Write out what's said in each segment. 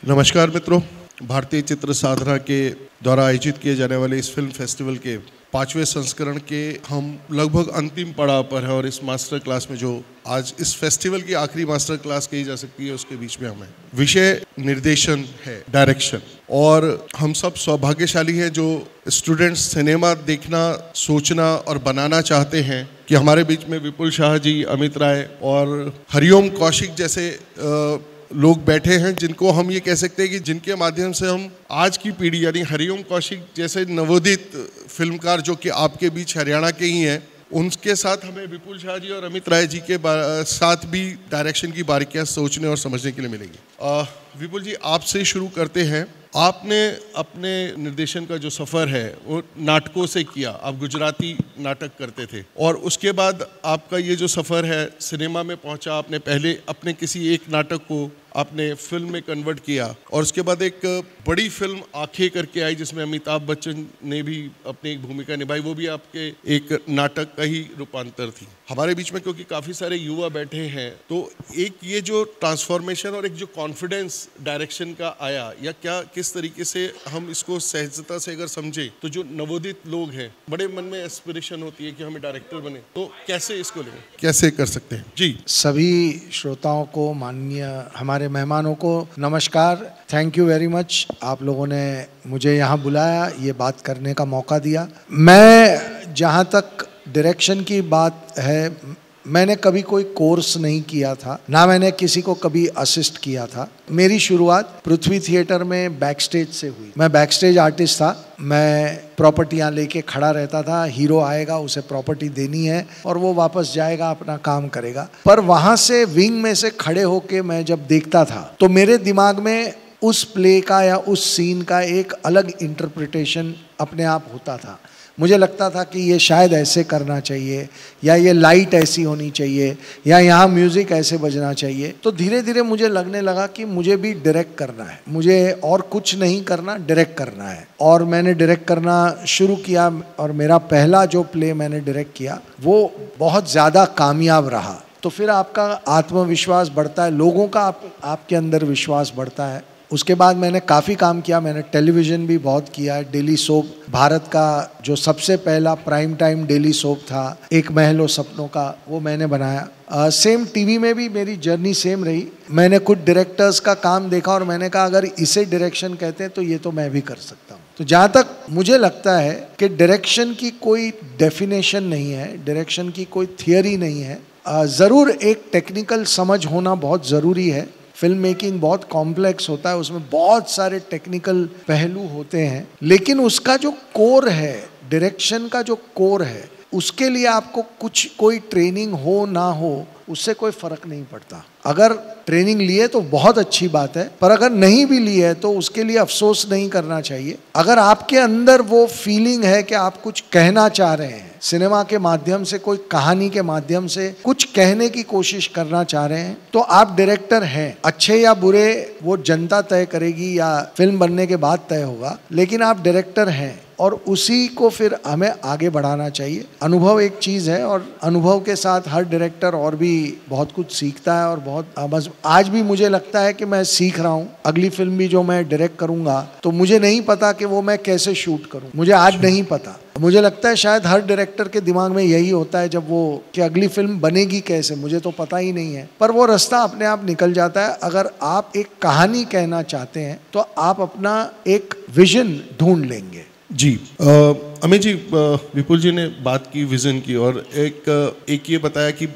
नमस्कार मित्रों, भारतीय चित्र साधना के द्वारा आयोजित किए जाने वाले इस फिल्म फेस्टिवल के 5वें संस्करण के हम लगभग अंतिम पड़ाव पर हैं और इस मास्टर क्लास में जो आज इस फेस्टिवल की आखिरी मास्टर क्लास कही जा सकती है उसके बीच में हम हैं। विषय निर्देशन है, डायरेक्शन। और हम सब सौभाग्यशाली हैं जो स्टूडेंट्स सिनेमा देखना, सोचना और बनाना चाहते हैं कि हमारे बीच में विपुल शाह जी, अमित राय और हरिओम कौशिक जैसे लोग बैठे हैं जिनको हम ये कह सकते हैं कि जिनके माध्यम से हम आज की पीढ़ी यानी हरिओम कौशिक जैसे नवोदित फिल्मकार जो कि आपके बीच हरियाणा के ही हैं, उनके साथ हमें विपुल शाह जी और अमित राय जी के साथ भी डायरेक्शन की बारीकियां सोचने और समझने के लिए मिलेगी। विपुल जी, आपसे शुरू करते हैं। आपने अपने निर्देशन का जो सफ़र है वो नाटकों से किया। आप गुजराती नाटक करते थे और उसके बाद आपका ये जो सफ़र है सिनेमा में पहुंचा। आपने पहले अपने किसी एक नाटक को आपने फिल्म में कन्वर्ट किया और उसके बाद एक बड़ी फिल्म आंखें करके आई जिसमें अमिताभ बच्चन ने भी अपनी एक भूमिका निभाई। वो भी आपके एक नाटक का ही रूपांतर थी। हमारे बीच में क्योंकि काफ़ी सारे युवा बैठे हैं तो एक ये जो ट्रांसफॉर्मेशन और एक जो कॉन्फिडेंस डायरेक्शन का आया, या क्या किस तरीके से हम इसको सहजता से अगर समझे तो जो नवोदित लोग हैं बड़े मन में एस्पिरेशन होती है कि हमें डायरेक्टर बने, तो कैसे इसको लेंगे, कैसे कर सकते हैं? जी, सभी श्रोताओं को, माननीय हमारे मेहमानों को नमस्कार। थैंक यू वेरी मच, आप लोगों ने मुझे यहाँ बुलाया, ये बात करने का मौका दिया। मैं जहाँ तक डायरेक्शन की बात है, मैंने कभी कोई कोर्स नहीं किया था, ना मैंने किसी को कभी असिस्ट किया था। मेरी शुरुआत पृथ्वी थिएटर में बैक स्टेज से हुई। मैं बैक स्टेज आर्टिस्ट था। मैं प्रॉपर्टियाँ लेके खड़ा रहता था। हीरो आएगा, उसे प्रॉपर्टी देनी है और वो वापस जाएगा, अपना काम करेगा। पर वहाँ से विंग में से खड़े होके मैं जब देखता था तो मेरे दिमाग में उस प्ले का या उस सीन का एक अलग इंटरप्रिटेशन अपने आप होता था। मुझे लगता था कि ये शायद ऐसे करना चाहिए, या ये लाइट ऐसी होनी चाहिए, या यहाँ म्यूज़िक ऐसे बजना चाहिए। तो धीरे धीरे मुझे लगने लगा कि मुझे भी डायरेक्ट करना है, मुझे और कुछ नहीं करना, डायरेक्ट करना है। और मैंने डायरेक्ट करना शुरू किया और मेरा पहला जो प्ले मैंने डायरेक्ट किया वो बहुत ज़्यादा कामयाब रहा। तो फिर आपका आत्मविश्वास बढ़ता है, लोगों का आपके अंदर विश्वास बढ़ता है। उसके बाद मैंने काफ़ी काम किया। मैंने टेलीविज़न भी बहुत किया है। डेली सोप, भारत का जो सबसे पहला प्राइम टाइम डेली सोप था, एक महल सपनों का, वो मैंने बनाया। सेम टीवी में भी मेरी जर्नी सेम रही। मैंने कुछ डायरेक्टर्स का काम देखा और मैंने कहा अगर इसे डायरेक्शन कहते हैं तो ये तो मैं भी कर सकता हूँ। तो जहाँ तक मुझे लगता है कि डायरेक्शन की कोई डेफिनेशन नहीं है, डायरेक्शन की कोई थियरी नहीं है। ज़रूर एक टेक्निकल समझ होना बहुत ज़रूरी है। फिल्म मेकिंग बहुत कॉम्प्लेक्स होता है, उसमें बहुत सारे टेक्निकल पहलू होते हैं, लेकिन उसका जो कोर है, डायरेक्शन का जो कोर है, उसके लिए आपको कोई ट्रेनिंग हो ना हो उससे कोई फ़र्क नहीं पड़ता। अगर ट्रेनिंग लिए तो बहुत अच्छी बात है, पर अगर नहीं भी ली है तो उसके लिए अफसोस नहीं करना चाहिए। अगर आपके अंदर वो फीलिंग है कि आप कुछ कहना चाह रहे हैं, सिनेमा के माध्यम से, कोई कहानी के माध्यम से कुछ कहने की कोशिश करना चाह रहे हैं, तो आप डायरेक्टर हैं। अच्छे या बुरे वो जनता तय करेगी या फिल्म बनने के बाद तय होगा, लेकिन आप डायरेक्टर हैं और उसी को फिर हमें आगे बढ़ाना चाहिए। अनुभव एक चीज़ है और अनुभव के साथ हर डायरेक्टर और भी बहुत कुछ सीखता है और बहुत बस आज भी मुझे लगता है कि मैं सीख रहा हूँ। अगली फिल्म भी जो मैं डायरेक्ट करूँगा तो मुझे नहीं पता कि वो मैं कैसे शूट करूँ, मुझे आज नहीं पता। मुझे लगता है शायद हर डायरेक्टर के दिमाग में यही होता है जब वो कि अगली फिल्म बनेगी कैसे, मुझे तो पता ही नहीं है, पर वो रास्ता अपने आप निकल जाता है। अगर आप एक कहानी कहना चाहते हैं तो आप अपना एक विजन ढूंढ लेंगे। जी, अमित जी, विपुल जी ने बात की विज़न की और एक ये बताया कि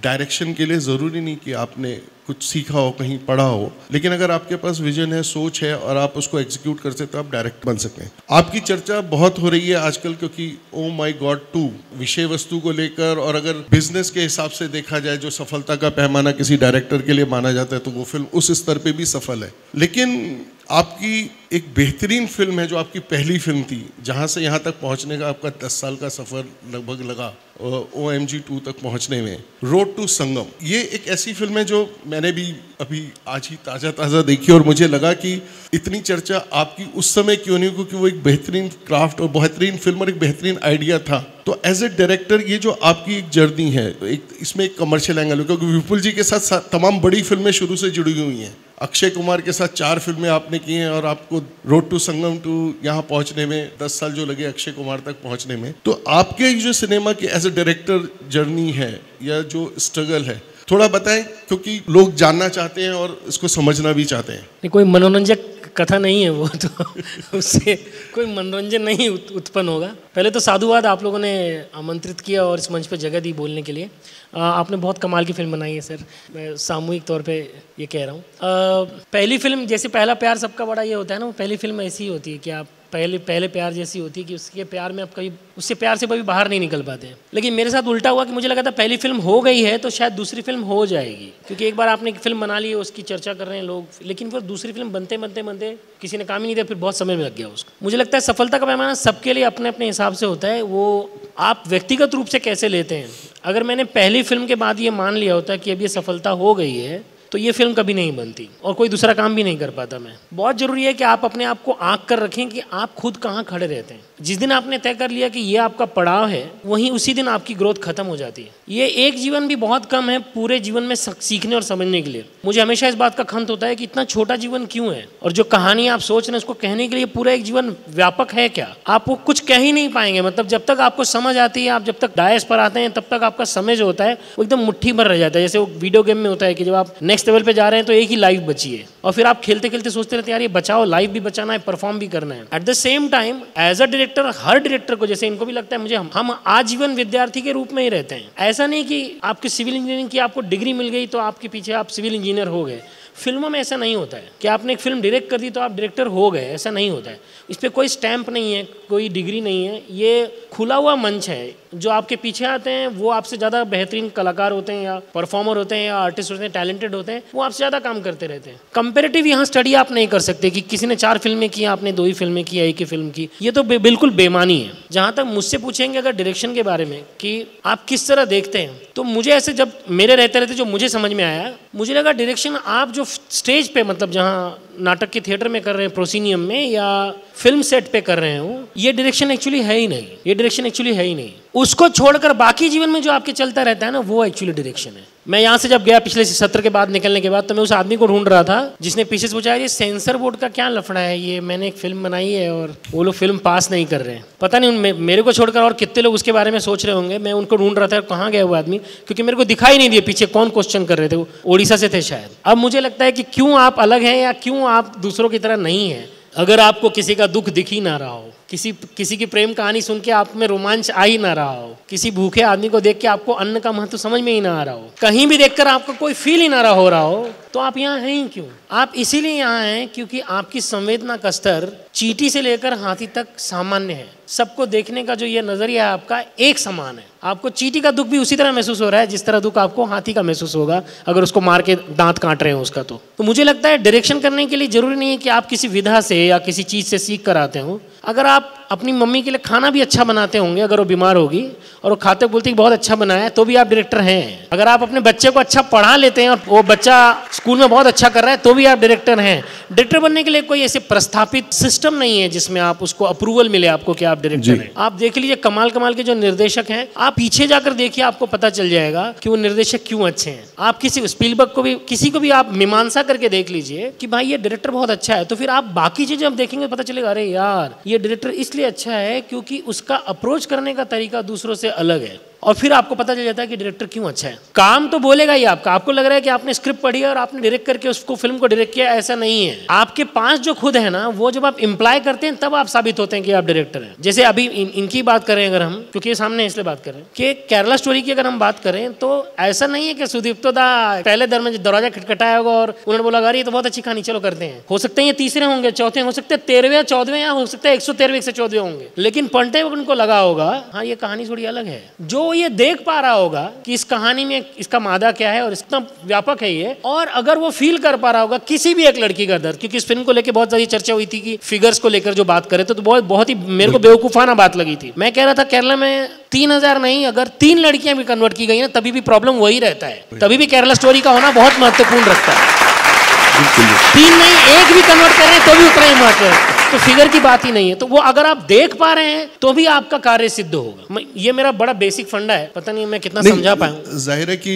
डायरेक्शन के लिए ज़रूरी नहीं कि आपने कुछ सीखा हो, कहीं पढ़ा हो, लेकिन अगर आपके पास विजन है, सोच है और आप उसको एग्जीक्यूट कर सकते हो, आप डायरेक्ट बन सकते हैं। आपकी चर्चा बहुत हो रही है आजकल क्योंकि ओ माय गॉड 2 विषय वस्तु को लेकर, और अगर बिजनेस के हिसाब से देखा जाए जो सफलता का पैमाना किसी डायरेक्टर के लिए माना जाता है तो वो फिल्म उस स्तर पे भी सफल है। लेकिन आपकी एक बेहतरीन फिल्म है जो आपकी पहली फिल्म थी, जहाँ से यहाँ तक पहुँचने का आपका 10 साल का सफ़र लगभग लगा OMG 2 तक पहुँचने में, रोड टू संगम। ये एक ऐसी फिल्म है जो मैंने भी अभी आज ही ताज़ा देखी और मुझे लगा कि इतनी चर्चा आपकी उस समय क्यों नहीं, क्योंकि वो एक बेहतरीन क्राफ्ट और बेहतरीन फिल्म और एक बेहतरीन आइडिया था। तो एज ए डायरेक्टर ये जो आपकी एक जर्नी है, एक इसमें एक कमर्शियल एंगल है क्योंकि विपुल जी के साथ तमाम बड़ी फिल्में शुरू से जुड़ी हुई हैं। अक्षय कुमार के साथ 4 फिल्में आपने की हैं और आपको रोड टू संगम टू यहाँ पहुँचने में 10 साल जो लगे अक्षय कुमार तक पहुँचने में, तो आपके जो सिनेमा की एज ए डायरेक्टर जर्नी है या जो स्ट्रगल है थोड़ा बताएं, क्योंकि लोग जानना चाहते हैं और इसको समझना भी चाहते हैं। कोई मनोरंजक कथा नहीं है वो, तो उससे कोई मनोरंजन नहीं उत्पन्न होगा। पहले तो साधुवाद, आप लोगों ने आमंत्रित किया और इस मंच पर जगह दी बोलने के लिए। आपने बहुत कमाल की फिल्म बनाई है सर, मैं सामूहिक तौर पे ये कह रहा हूँ। पहली फिल्म जैसे पहला प्यार सबका बड़ा ये होता है ना, वो पहली फिल्म ऐसी होती है कि आप पहले प्यार जैसी होती है कि उसके प्यार में आप कभी उससे प्यार से कभी बाहर नहीं निकल पाते हैं। लेकिन मेरे साथ उल्टा हुआ कि मुझे लगा था पहली फिल्म हो गई है तो शायद दूसरी फिल्म हो जाएगी, क्योंकि एक बार आपने एक फिल्म बना ली है, उसकी चर्चा कर रहे हैं लोग, लेकिन फिर दूसरी फिल्म बनते बनते किसी ने काम ही नहीं दिया, फिर बहुत समय में लग गया उसको। मुझे लगता है सफलता का पैमाना सबके लिए अपने अपने हिसाब से होता है, वो आप व्यक्तिगत रूप से कैसे लेते हैं। अगर मैंने पहली फिल्म के बाद ये मान लिया होता कि अब ये सफलता हो गई है तो ये फिल्म कभी नहीं बनती और कोई दूसरा काम भी नहीं कर पाता मैं। बहुत ज़रूरी है कि आप अपने आप को आंक कर रखें कि आप खुद कहाँ खड़े रहते हैं। जिस दिन आपने तय कर लिया कि ये आपका पड़ाव है, वहीं उसी दिन आपकी ग्रोथ खत्म हो जाती है। ये एक जीवन भी बहुत कम है पूरे जीवन में सीखने और समझने के लिए। मुझे हमेशा इस बात का खंत होता है कि इतना छोटा जीवन क्यों है, और जो कहानी आप सोच रहे हैं उसको कहने के लिए पूरा एक जीवन व्यापक है क्या? आप वो कुछ कह ही नहीं पाएंगे। मतलब जब तक आपको समझ आती है, आप जब तक डायस पर आते हैं, तब तक आपका समय जो होता है वो एकदम मुट्ठी भर रह जाता है। जैसे वो वीडियो गेम में होता है कि जब आप नेक्स्ट लेवल पे जा रहे हैं तो एक ही लाइफ बची है, और फिर आप खेलते खेलते सोचते रहते हैं यार ये बचाओ, लाइफ भी बचाना है, परफॉर्म भी करना है। At the same time as a director, हर डायरेक्टर को, जैसे इनको भी लगता है मुझे, हम आजीवन विद्यार्थी के रूप में ही रहते हैं। ऐसा नहीं कि आपकी सिविल इंजीनियरिंग की आपको डिग्री मिल गई तो आपके पीछे आप सिविल इंजीनियर हो गए। फिल्मों में ऐसा नहीं होता है कि आपने एक फिल्म डायरेक्ट कर दी तो आप डायरेक्टर हो गए, ऐसा नहीं होता है। इस पर कोई स्टैंप नहीं है, कोई डिग्री नहीं है, ये खुला हुआ मंच है। जो आपके पीछे आते हैं वो आपसे ज़्यादा बेहतरीन कलाकार होते हैं या परफॉर्मर होते हैं या आर्टिस्ट होते हैं, टैलेंटेड होते हैं, वो आपसे ज़्यादा काम करते रहते हैं। कंपेरेटिव यहाँ स्टडी आप नहीं कर सकते कि किसी ने 4 फिल्में की, आपने 2 ही फिल्में की या 1 ही फिल्म की, ये तो बिल्कुल बेमानी है। जहाँ तक मुझसे पूछेंगे अगर डायरेक्शन के बारे में कि आप किस तरह देखते हैं, तो मुझे ऐसे जब मेरे रहते जो मुझे समझ में आया, मुझे लगा डायरेक्शन आप जो स्टेज पे, मतलब जहाँ नाटक के थिएटर में कर रहे हैं, प्रोसीनियम में या फिल्म सेट पे कर रहे हो, ये डायरेक्शन एक्चुअली है ही नहीं। ये डायरेक्शन एक्चुअली है ही नहीं। उसको छोड़कर बाकी जीवन में जो आपके चलता रहता है ना, वो एक्चुअली डायरेक्शन है। मैं यहाँ से जब गया पिछले सत्र के बाद निकलने के बाद, तो मैं उस आदमी को ढूंढ रहा था जिसने पीछे से पूछा ये सेंसर बोर्ड का क्या लफड़ा है, ये मैंने एक फिल्म बनाई है और वो लोग फिल्म पास नहीं कर रहे हैं। पता नहीं मेरे को छोड़कर और कितने लोग उसके बारे में सोच रहे होंगे। मैं उनको ढूंढ रहा था कहाँ गया वो आदमी, क्योंकि मेरे को दिखाई नहीं दिया पीछे कौन क्वेश्चन कर रहे थे। वो ओडिशा से थे शायद। अब मुझे लगता है कि क्यों आप अलग हैं या क्यों आप दूसरों की तरह नहीं हैं। अगर आपको किसी का दुख दिख ही ना रहा हो, किसी की प्रेम कहानी सुन के आप में रोमांच आ ही ना रहा हो, किसी भूखे आदमी को देख के आपको अन्न का महत्व समझ में ही ना आ रहा हो, कहीं भी देखकर आपको कोई फील ही ना हो रहा हो, तो आप यहाँ हैं ही क्यों? आप इसीलिए यहाँ हैं क्योंकि आपकी संवेदना का स्तर चींटी से लेकर हाथी तक सामान्य है। सबको देखने का जो ये नजरिया है आपका एक समान है। आपको चींटी का दुख भी उसी तरह महसूस हो रहा है जिस तरह दुख आपको हाथी का महसूस होगा अगर उसको मार के दांत काट रहे हो उसका। तो मुझे लगता है डायरेक्शन करने के लिए जरूरी नहीं है कि आप किसी विधा से या किसी चीज से सीख कर आते हो। अगर आप अपनी मम्मी के लिए खाना भी अच्छा बनाते होंगे, अगर वो बीमार होगी और वो खाते बोलती है बहुत अच्छा बनाया है, तो भी आप डायरेक्टर हैं। अगर आप अपने बच्चे को अच्छा पढ़ा लेते हैं और वो बच्चा स्कूल में बहुत अच्छा कर रहा है, तो भी आप डायरेक्टर हैं। डायरेक्टर बनने के लिए कोई ऐसे प्रस्थापित सिस्टम नहीं है जिसमें आप उसको अप्रूवल मिले आपको कि आप डायरेक्टर हैं। आप देख लीजिए कमाल के जो निर्देशक हैं, आप पीछे जाकर देखिए, आपको पता चल जाएगा कि वो निर्देशक क्यों अच्छे हैं। आप किसी स्पीलबर्ग को भी, किसी को भी आप मीमांसा करके देख लीजिए कि भाई ये डायरेक्टर बहुत अच्छा है, तो फिर आप बाकी चीजें आप देखेंगे पता चलेगा अरे यार ये डायरेक्टर इसलिए अच्छा है क्योंकि उसका अप्रोच करने का तरीका दूसरों से अलग है। और फिर आपको पता चल जाता है कि डायरेक्टर क्यों अच्छा है। काम तो बोलेगा ही आपका, आपको लग रहा है कि आपने स्क्रिप्ट पढ़ी और आपने डायरेक्ट करके उसको फिल्म को डायरेक्ट किया, ऐसा नहीं है। आपके पास जो खुद है ना, वो जब आप इम्प्लाई करते हैं तब आप साबित होते हैं कि आप डायरेक्टर हैं। जैसे अभी इनकी बात करें अगर हम, क्योंकि ये सामने इसलिए बात करें कि केरला स्टोरी की अगर हम बात करें तो ऐसा नहीं है कि सुदीप्तो दा पहले दरवाजा खटखटाया होगा और उन्होंने बोला अरे ये तो बहुत अच्छी कहानी, चलो करते हैं। हो सकते हैं ये तीसरे होंगे, चौथे हो सकते हैं, 13वें 14वें, या हो सकता है 113वें 114वें होंगे, लेकिन पढ़ते वक्त उनको लगा होगा हाँ ये कहानी थोड़ी अलग है। जो ये देख पा रहा होगा कि इस कहानी में इसका मादा क्या है और इतना व्यापक है ये, और अगर वो फील कर पा रहा होगा किसी भी एक लड़की का दर्द, क्योंकि इस फिल्म को लेकर बहुत सारी चर्चा हुई थी कि फिगर्स को लेकर जो बात करे तो बहुत ही मेरे को बेवकूफाना बात लगी थी। मैं कह रहा था केरला में 3000 नहीं, अगर 3 लड़कियां भी कन्वर्ट की गई ना तभी भी प्रॉब्लम वही रहता है, तभी भी केरला स्टोरी का होना बहुत महत्वपूर्ण रखता है। 3 नहीं, 1 भी कन्वर्ट कर रहे हैं तो भी उतना ही महत्व है। तो फिगर की बात ही नहीं है। तो वो अगर आप देख पा रहे हैं तो भी आपका कार्य सिद्ध होगा। ये मेरा बड़ा बेसिक फंडा है, पता नहीं मैं कितना समझा पाऊँ। जाहिर है कि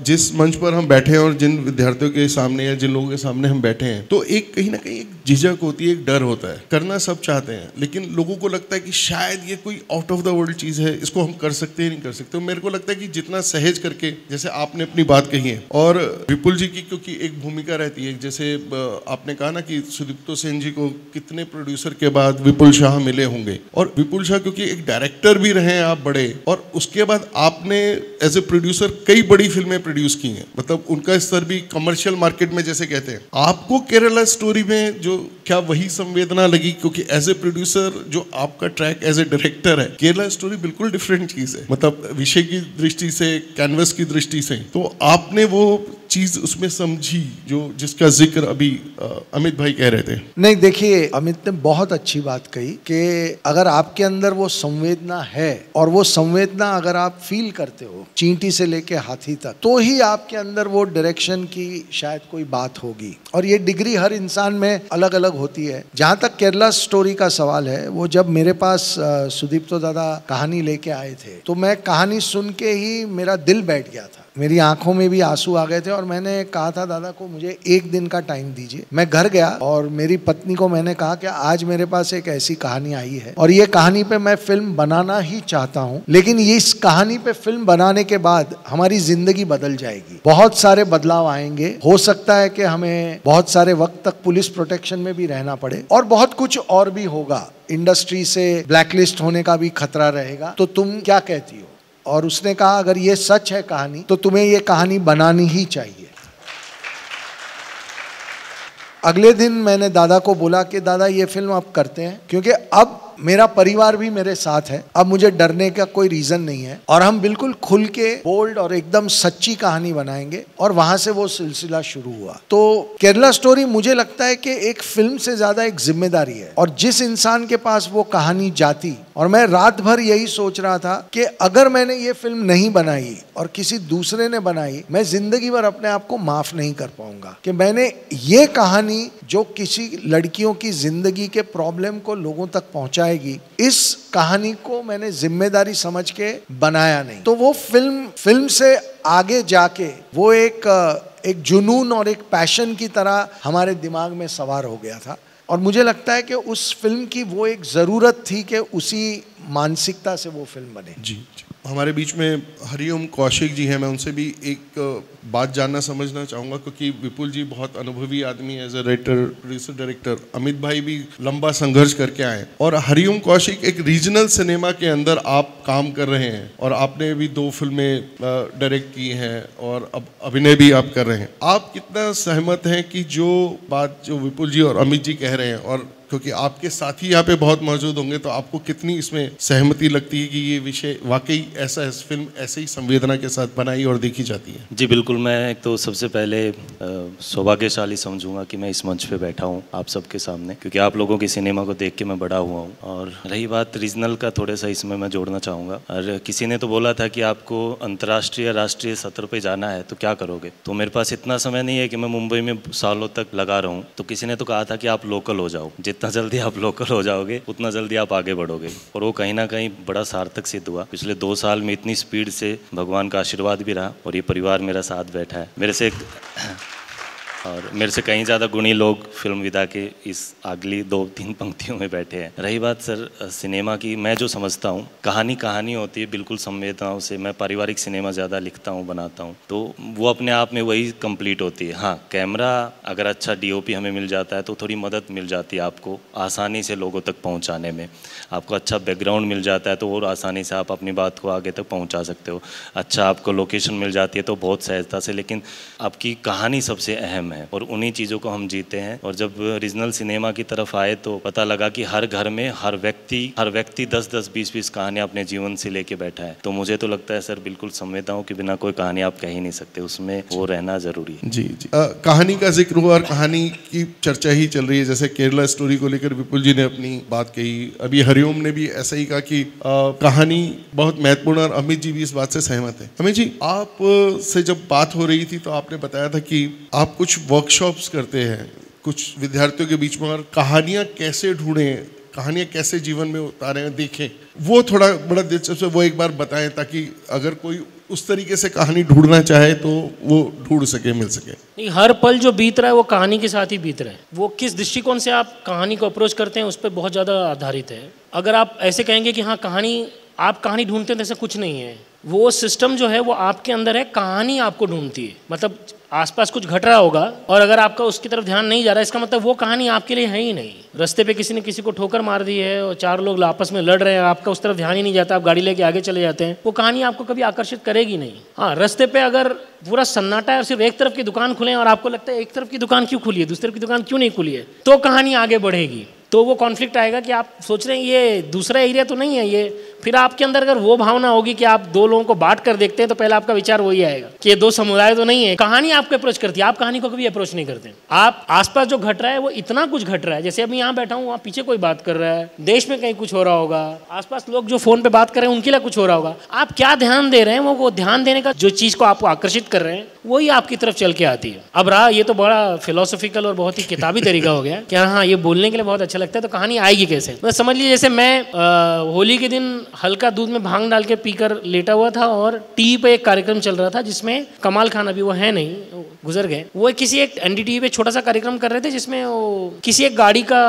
जिस मंच पर हम बैठे हैं और जिन विद्यार्थियों के सामने या जिन लोगों के सामने हम बैठे हैं, तो एक कहीं ना कहीं एक झिझक होती है, एक डर होता है। करना सब चाहते हैं, लेकिन लोगों को लगता है कि शायद ये कोई आउट ऑफ द वर्ल्ड चीज़ है, इसको हम कर सकते हैं नहीं कर सकते। मेरे को लगता है कि जितना सहेज करके, जैसे आपने अपनी बात कही है, और विपुल जी की क्योंकि एक भूमिका रहती है, जैसे आपने कहा ना कि सुदीप्तो सेन जी को कितने प्रोड्यूसर के बाद विपुल शाह मिले होंगे, और विपुल शाह क्योंकि एक डायरेक्टर भी रहे हैं आप बड़े, और उसके बाद आपने एज ए प्रोड्यूसर कई बड़ी फिल्में प्रोड्यूस की हैं, मतलब उनका स्तर भी कमर्शियल मार्केट में जैसे कहते हैं। आपको केरला स्टोरी में जो क्या वही संवेदना लगी, क्योंकि एज ए प्रोड्यूसर जो आपका ट्रैक एज ए डायरेक्टर है, केरला स्टोरी बिल्कुल डिफरेंट चीज है, मतलब विषय की दृष्टि से, कैनवस की दृष्टि से, तो आपने वो चीज उसमें समझी जो जिसका जिक्र अभी अमित भाई कह रहे थे। नहीं, देखिए अमित ने बहुत अच्छी बात कही कि अगर आपके अंदर वो संवेदना है और वो संवेदना अगर आप फील करते हो चींटी से लेके हाथी तक, तो ही आपके अंदर वो डायरेक्शन की शायद कोई बात होगी। और ये डिग्री हर इंसान में अलग अलग होती है। जहाँ तक केरला स्टोरी का सवाल है, वो जब मेरे पास सुदीप्तो दादा कहानी लेके आए थे, तो मैं कहानी सुन के ही मेरा दिल बैठ गया था, मेरी आंखों में भी आंसू आ गए थे, और मैंने कहा था दादा को मुझे एक दिन का टाइम दीजिए। मैं घर गया और मेरी पत्नी को मैंने कहा कि आज मेरे पास एक ऐसी कहानी आई है और ये कहानी पे मैं फिल्म बनाना ही चाहता हूँ, लेकिन इस कहानी पे फिल्म बनाने के बाद हमारी जिंदगी बदल जाएगी, बहुत सारे बदलाव आएंगे, हो सकता है कि हमें बहुत सारे वक्त तक पुलिस प्रोटेक्शन में भी रहना पड़े और बहुत कुछ और भी होगा, इंडस्ट्री से ब्लैकलिस्ट होने का भी खतरा रहेगा, तो तुम क्या कहती हो? और उसने कहा अगर ये सच है कहानी तो तुम्हें ये कहानी बनानी ही चाहिए। अगले दिन मैंने दादा को बोला कि दादा ये फिल्म आप करते हैं, क्योंकि अब मेरा परिवार भी मेरे साथ है, अब मुझे डरने का कोई रीजन नहीं है और हम बिल्कुल खुल के बोल्ड और एकदम सच्ची कहानी बनाएंगे। और वहां से वो सिलसिला शुरू हुआ। तो केरला स्टोरी मुझे लगता है कि एक फिल्म से ज्यादा एक जिम्मेदारी है, और जिस इंसान के पास वो कहानी जाती, और मैं रात भर यही सोच रहा था कि अगर मैंने ये फिल्म नहीं बनाई और किसी दूसरे ने बनाई, मैं जिंदगी भर अपने आप को माफ नहीं कर पाऊंगा कि मैंने ये कहानी जो किसी लड़कियों की जिंदगी के प्रॉब्लम को लोगों तक पहुंचाएगी, इस कहानी को मैंने जिम्मेदारी समझ के बनाया नहीं। तो वो फिल्म से आगे जाके वो एक जुनून और एक पैशन की तरह हमारे दिमाग में सवार हो गया था, और मुझे लगता है कि उस फिल्म की वो एक ज़रूरत थी कि उसी मानसिकता से वो फिल्म बने। जी, हमारे बीच में हरिओम कौशिक जी हैं, मैं उनसे भी एक बात जानना समझना चाहूँगा, क्योंकि विपुल जी बहुत अनुभवी आदमी है as a writer, producer, director. Amit भाई भी लंबा संघर्ष करके आए, और हरिओम कौशिक एक रीजनल सिनेमा के अंदर आप काम कर रहे हैं, और आपने भी 2 फिल्में डायरेक्ट की हैं और अब अभिनय भी आप कर रहे हैं। आप कितना सहमत हैं कि जो बात जो विपुल जी और अमित जी कह रहे हैं, और क्योंकि आपके साथी यहाँ पे बहुत मौजूद होंगे, तो आपको कितनी इसमें सहमति लगती है कि ये विषय वाकई ऐसा है, फिल्म ऐसे ही संवेदना के साथ बनाई और देखी जाती है? जी बिल्कुल, मैं एक तो सबसे पहले सौभाग्यशाली समझूंगा कि मैं इस मंच पे बैठा हूँ आप सबके सामने, क्योंकि आप लोगों की सिनेमा को देख के मैं बड़ा हुआ हूँ। और रही बात रीजनल का, थोड़ा सा इसमें मैं जोड़ना चाहूँगा। और किसी ने तो बोला था कि आपको अंतर्राष्ट्रीय राष्ट्रीय सत्र पर जाना है तो क्या करोगे, तो मेरे पास इतना समय नहीं है कि मैं मुंबई में सालों तक लगा रहा हूँ। तो किसी ने तो कहा था कि आप लोकल हो जाओ, जितना जल्दी आप लोकल हो जाओगे उतना जल्दी आप आगे बढ़ोगे, और वो कहीं ना कहीं बड़ा सार्थक सिद्ध हुआ। पिछले 2 साल में इतनी स्पीड से भगवान का आशीर्वाद भी रहा, और ये परिवार मेरा साथ बैठा है। मेरे से कहीं ज़्यादा गुणी लोग फिल्म विदा के इस अगली 2-3 पंक्तियों में बैठे हैं। रही बात सर सिनेमा की, मैं जो समझता हूँ कहानी होती है बिल्कुल संवेदनाओं से। मैं पारिवारिक सिनेमा ज़्यादा लिखता हूँ, बनाता हूँ, तो वो अपने आप में वही कंप्लीट होती है। हाँ, कैमरा अगर अच्छा DOP हमें मिल जाता है तो थोड़ी मदद मिल जाती है आपको आसानी से लोगों तक पहुँचाने में। आपको अच्छा बैकग्राउंड मिल जाता है तो और आसानी से आप अपनी बात को आगे तक पहुँचा सकते हो। अच्छा आपको लोकेशन मिल जाती है तो बहुत सहजता से, लेकिन आपकी कहानी सबसे अहम है, और उन्हीं चीज़ों को हम जीते हैं। और जब रीजनल सिनेमा की तरफ आए तो पता लगा कि हर घर में हर व्यक्ति 10-10, 20-20 कहानियाँ अपने जीवन से लेके बैठा है। तो मुझे तो लगता है सर बिल्कुल संवेदनाओं के बिना कोई कहानी आप कह ही नहीं सकते, उसमें वो रहना जरूरी है। जी। कहानी का जिक्र हुआ और कहानी की चर्चा ही चल रही है, जैसे केरला स्टोरी को लेकर विपुल जी ने अपनी बात कही, अभी हरिओम ने भी ऐसा ही कहा कि कहानी बहुत महत्वपूर्ण, और अमित जी भी इस बात से सहमत है। अमित जी, आप से जब बात हो रही थी तो आपने बताया था कि आप कुछ वर्कशॉप्स करते हैं कुछ विद्यार्थियों के बीच में, और कहानियाँ कैसे ढूंढें, कहानियाँ कैसे जीवन में उतारें, देखें, वो थोड़ा बड़ा दिलचस्प है, वो एक बार बताएं ताकि अगर कोई उस तरीके से कहानी ढूंढना चाहे तो वो ढूंढ सके, मिल सके। नहीं, हर पल जो बीत रहा है वो कहानी के साथ ही बीत रहा है। वो किस दृष्टिकोण से आप कहानी को अप्रोच करते हैं उस पर बहुत ज़्यादा आधारित है। अगर आप ऐसे कहेंगे कि हाँ आप कहानी ढूंढते हैं तो ऐसा कुछ नहीं है। वो सिस्टम जो है वो आपके अंदर है, कहानी आपको ढूंढती है। मतलब आसपास कुछ घट रहा होगा और अगर आपका उसकी तरफ ध्यान नहीं जा रहा है, इसका मतलब वो कहानी आपके लिए है ही नहीं। रास्ते पे किसी ने किसी को ठोकर मार दी है और 4 लोग आपस में लड़ रहे हैं, आपका उस तरफ ध्यान ही नहीं जाता, आप गाड़ी लेके आगे चले जाते हैं, वो कहानी आपको कभी आकर्षित करेगी नहीं। हाँ, रास्ते पे अगर पूरा सन्नाटा है और सिर्फ एक तरफ की दुकान खुले और आपको लगता है एक तरफ की दुकान क्यों खुली है, दूसरी तरफ की दुकान क्यों नहीं खुली है, तो कहानी आगे बढ़ेगी। तो वो कॉन्फ्लिक्ट आएगा कि आप सोच रहे हैं ये दूसरा एरिया तो नहीं है ये, फिर आपके अंदर अगर वो भावना होगी कि आप 2 लोगों को बांट कर देखते हैं तो पहले आपका विचार वही आएगा कि ये 2 समुदाय तो नहीं है। कहानी आपको अप्रोच करती है, आप कहानी को कभी अप्रोच नहीं करते। आप आसपास जो घट रहा है वो इतना कुछ घट रहा है, जैसे अभी यहाँ बैठा हूँ, वहाँ पीछे कोई बात कर रहा है, देश में कहीं कुछ हो रहा होगा, आसपास लोग जो फोन पे बात कर रहे हैं उनके लिए कुछ हो रहा होगा। आप क्या ध्यान दे रहे हैं, वो ध्यान देने का जो चीज़ को आपको आकर्षित कर रहे हैं वही आपकी तरफ चल के आती है। अब रहा ये तो बड़ा फिलोसॉफिकल और बहुत ही किताबी तरीका हो गया कि हाँ ये बोलने के लिए बहुत अच्छा लगता है, तो कहानी आएगी कैसे। मतलब समझ लीजिए जैसे मैं होली के दिन हल्का दूध में भांग डाल के पीकर लेटा हुआ था और टीवी पे एक कार्यक्रम चल रहा था जिसमें कमाल खान, अभी वो है नहीं, गुजर गए, वो किसी एक एनडीटीवी पे छोटा सा कार्यक्रम कर रहे थे जिसमें वो किसी एक गाड़ी का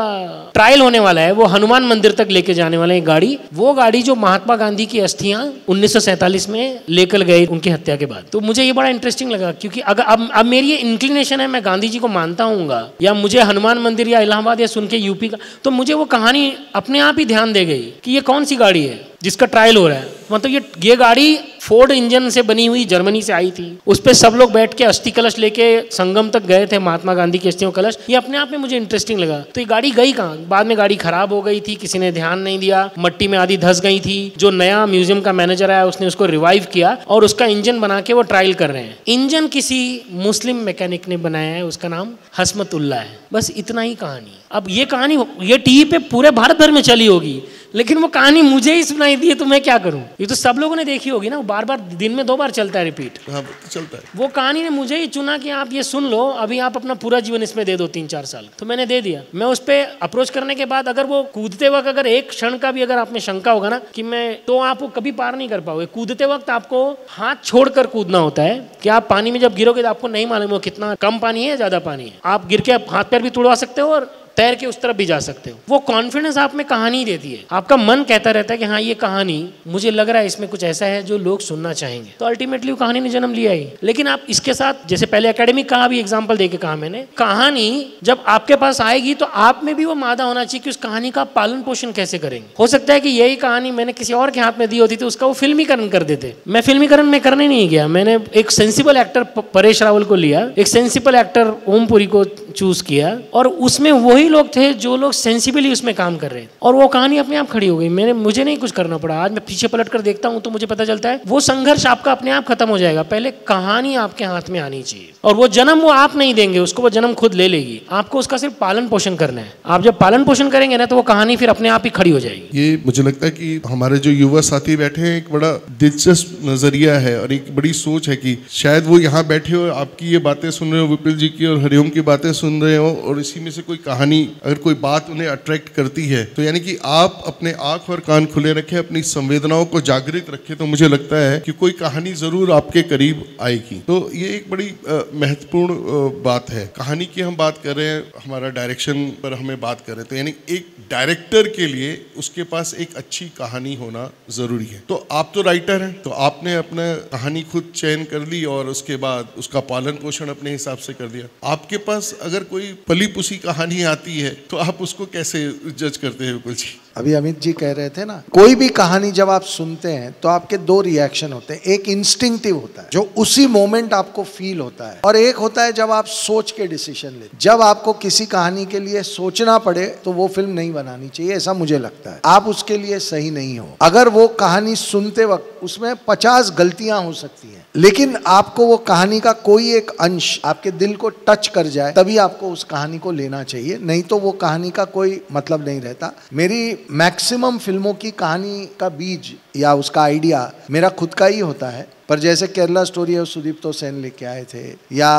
ट्रायल होने वाला है, वो हनुमान मंदिर तक लेके जाने वाला है एक गाड़ी, वो गाड़ी जो महात्मा गांधी की अस्थियां 1947 में लेकर गए उनकी हत्या के बाद। तो मुझे ये बड़ा इंटरेस्टिंग लगा क्योंकि अगर अब मेरी ये इंक्लिनेशन है, मैं गांधी जी को मानता हूँगा या मुझे हनुमान मंदिर या इलाहाबाद या सुन के यूपी का, तो मुझे वो कहानी अपने आप ही ध्यान दे गई कि ये कौन सी गाड़ी है जिसका ट्रायल हो रहा है। मतलब ये गाड़ी फोर्ड इंजन से बनी हुई जर्मनी से आई थी, उस पर सब लोग बैठ के अस्थि कलश लेके संगम तक गए थे, महात्मा गांधी की अस्थियों कलश। ये अपने आप में मुझे इंटरेस्टिंग लगा। तो ये गाड़ी गई कहाँ? बाद में गाड़ी खराब हो गई थी, किसी ने ध्यान नहीं दिया, मट्टी में आधी धंस गई थी। जो नया म्यूजियम का मैनेजर आया उसने उसको रिवाइव किया और उसका इंजन बना के वो ट्रायल कर रहे हैं। इंजन किसी मुस्लिम मैकेनिक ने बनाया है, उसका नाम हसमतुल्ला है। बस इतना ही कहानी। अब ये कहानी ये टीवी पे पूरे भारत भर में चली होगी, लेकिन वो कहानी मुझे ही सुनाई दी है तो मैं क्या करूं? ये तो सब लोगों ने देखी होगी ना, बार बार दिन में 2 बार चलता है, रिपीट। हाँ, चलता है। वो कहानी ने मुझे ही चुना कि आप ये सुन लो, अभी आप अपना पूरा जीवन इसमें दे दो 3-4 साल। तो मैंने दे दिया। मैं उस पर अप्रोच करने के बाद अगर वो कूदते वक्त अगर एक क्षण का भी अगर आप में शंका होगा ना कि मैं, तो आप वो कभी पार नहीं कर पाओगे। कूदते वक्त आपको हाथ छोड़कर कूदना होता है कि आप पानी में जब गिरोगे तो आपको नहीं मालूम हो कितना कम पानी है या ज्यादा पानी है। आप गिर के हाथ पैर भी तुड़वा सकते हो और तैर के उस तरफ भी जा सकते हो। वो कॉन्फिडेंस आप में कहानी देती है। आपका मन कहता रहता है कि हाँ ये कहानी, मुझे लग रहा है इसमें कुछ ऐसा है जो लोग सुनना चाहेंगे, तो अल्टीमेटली वो कहानी ने जन्म लिया ही। लेकिन आप इसके साथ, जैसे पहले एकेडमिक का भी एग्जाम्पल देके कहा मैंने, कहानी जब आपके पास आएगी तो आप में भी वो मादा होना चाहिए कि उस कहानी का पालन पोषण कैसे करेंगे। हो सकता है कि यही कहानी मैंने किसी और के हाथ में दी होती तो उसका वो फिल्मीकरण कर देते। मैं फिल्मीकरण में करने नहीं गया, मैंने एक सेंसिबल एक्टर परेश रावल को लिया, एक सेंसिबल एक्टर ओम पुरी को चूज किया और उसमें वही लोग थे जो लोग सेंसिबली उसमें काम कर रहे हैं और वो कहानी अपने आप खड़ी हो गई। मुझे नहीं कुछ करना पड़ा। आज मैं पीछे पलट कर देखता हूं तो मुझे पता चलता है वो संघर्ष आपका अपने आप खत्म हो जाएगा। पहले कहानी आपके हाथ में आनी चाहिए और वो जन्म वो आप नहीं देंगे उसको, वो जन्म खुद ले लेगी। आपको उसका सिर्फ पालन पोषण करना है। आप जब पालन पोषण करेंगे ना तो वो कहानी फिर अपने आप ही खड़ी हो जाएगी। ये मुझे लगता है कि हमारे जो युवा साथी बैठे हैं, एक बड़ा दिलचस्प नजरिया है और एक बड़ी सोच है कि शायद वो यहाँ बैठे हो, आपकी ये बातें सुन रहे हो, विपिल जी की और हरिओम की बातें सुन रहे हो और इसी में से कोई कहानी, अगर कोई बात उन्हें अट्रैक्ट करती है तो यानी कि आप अपने आंख और कान खुले रखें, अपनी संवेदनाओं को जागृत रखें, तो मुझे लगता है कि कोई कहानी जरूर आपके करीब आएगी। तो ये एक बड़ी महत्वपूर्ण बात है। कहानी की हम बात कर रहे हैं, हमारा डायरेक्शन पर हमें बात कर रहे हैं, तो यानी एक डायरेक्टर के लिए उसके पास एक अच्छी कहानी होना जरूरी है। तो आप तो राइटर हैं, तो आपने अपना कहानी खुद चयन कर ली और उसके बाद उसका पालन पोषण अपने हिसाब से कर दिया। आपके पास अगर कोई पली पुसी कहानी आती है तो आप उसको कैसे जज करते हैं विपुल जी? अभी अमित जी कह रहे थे ना, कोई भी कहानी जब आप सुनते हैं तो आपके 2 रिएक्शन होते हैं। एक इंस्टिंक्टिव होता है जो उसी मोमेंट आपको फील होता है, और एक होता है जब आप सोच के डिसीजन लेते। जब आपको किसी कहानी के लिए सोचना पड़े तो वो फिल्म नहीं बनानी चाहिए, ऐसा मुझे लगता है। आप उसके लिए सही नहीं हो। अगर वो कहानी सुनते वक्त उसमें 50 गलतियां हो सकती हैं, लेकिन आपको वो कहानी का कोई एक अंश आपके दिल को टच कर जाए तभी आपको उस कहानी को लेना चाहिए, नहीं तो वो कहानी का कोई मतलब नहीं रहता। मेरी मैक्सिमम फिल्मों की कहानी का बीज या उसका आइडिया मेरा खुद का ही होता है, पर जैसे केरला स्टोरी है वो सुदीप्तो सेन लेके आए थे, या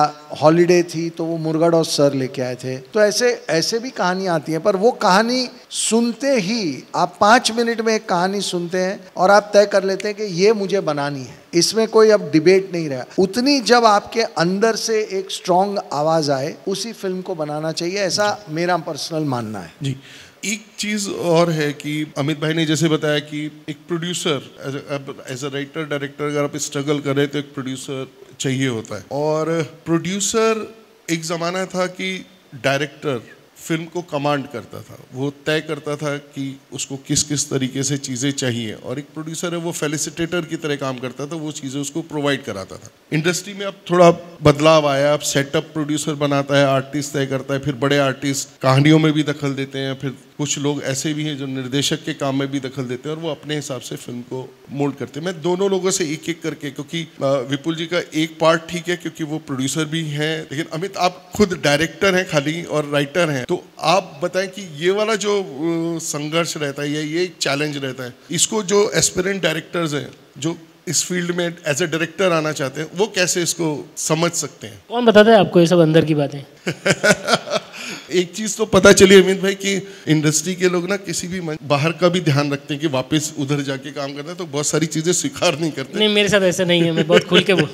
हॉलीडे थी तो वो मुरुगडॉस सर लेके आए थे। तो ऐसे भी कहानियाँ आती हैं, पर वो कहानी सुनते ही आप 5 मिनट में एक कहानी सुनते हैं और आप तय कर लेते हैं कि ये मुझे बनानी है, इसमें कोई अब डिबेट नहीं रहा। उतनी जब आपके अंदर से एक स्ट्रॉन्ग आवाज़ आए उसी फिल्म को बनाना चाहिए, ऐसा मेरा पर्सनल मानना है। जी, एक चीज़ और है कि अमित भाई ने जैसे बताया कि एक producer as a writer director अगर आप स्ट्रगल कर रहे हैं तो एक प्रोड्यूसर चाहिए होता है। और प्रोड्यूसर एक ज़माना था कि डायरेक्टर फिल्म को कमांड करता था, वो तय करता था कि उसको किस किस तरीके से चीज़ें चाहिए, और एक प्रोड्यूसर है वो फेलिसिटेटर की तरह काम करता था, वो चीज़ें उसको प्रोवाइड कराता था। इंडस्ट्री में अब थोड़ा बदलाव आया, अब सेटअप प्रोड्यूसर बनाता है, आर्टिस्ट तय करता है, फिर बड़े आर्टिस्ट कहानियों में भी दखल देते हैं, फिर कुछ लोग ऐसे भी हैं जो निर्देशक के काम में भी दखल देते हैं और वो अपने हिसाब से फिल्म को मोल्ड करते हैं। मैं दोनों लोगों से एक एक करके, क्योंकि विपुल जी का एक पार्ट ठीक है क्योंकि वो प्रोड्यूसर भी हैं, लेकिन अमित आप खुद डायरेक्टर हैं खाली और राइटर हैं, तो आप बताएं कि ये वाला जो संघर्ष रहता है या ये चैलेंज रहता है, इसको जो एस्पिरेंट डायरेक्टर्स हैं जो इस फील्ड में एज ए डायरेक्टर आना चाहते हैं, वो कैसे इसको समझ सकते हैं? कौन बताता है आपको ये सब अंदर की बातें? एक चीज तो पता चली अमित भाई कि इंडस्ट्री के लोग ना किसी भी बाहर का भी ध्यान रखते हैं कि वापस उधर जाके काम करना है, तो बहुत सारी चीजें स्वीकार नहीं करते। नहीं, मेरे साथ ऐसा नहीं है, मैं बहुत खुल के बोल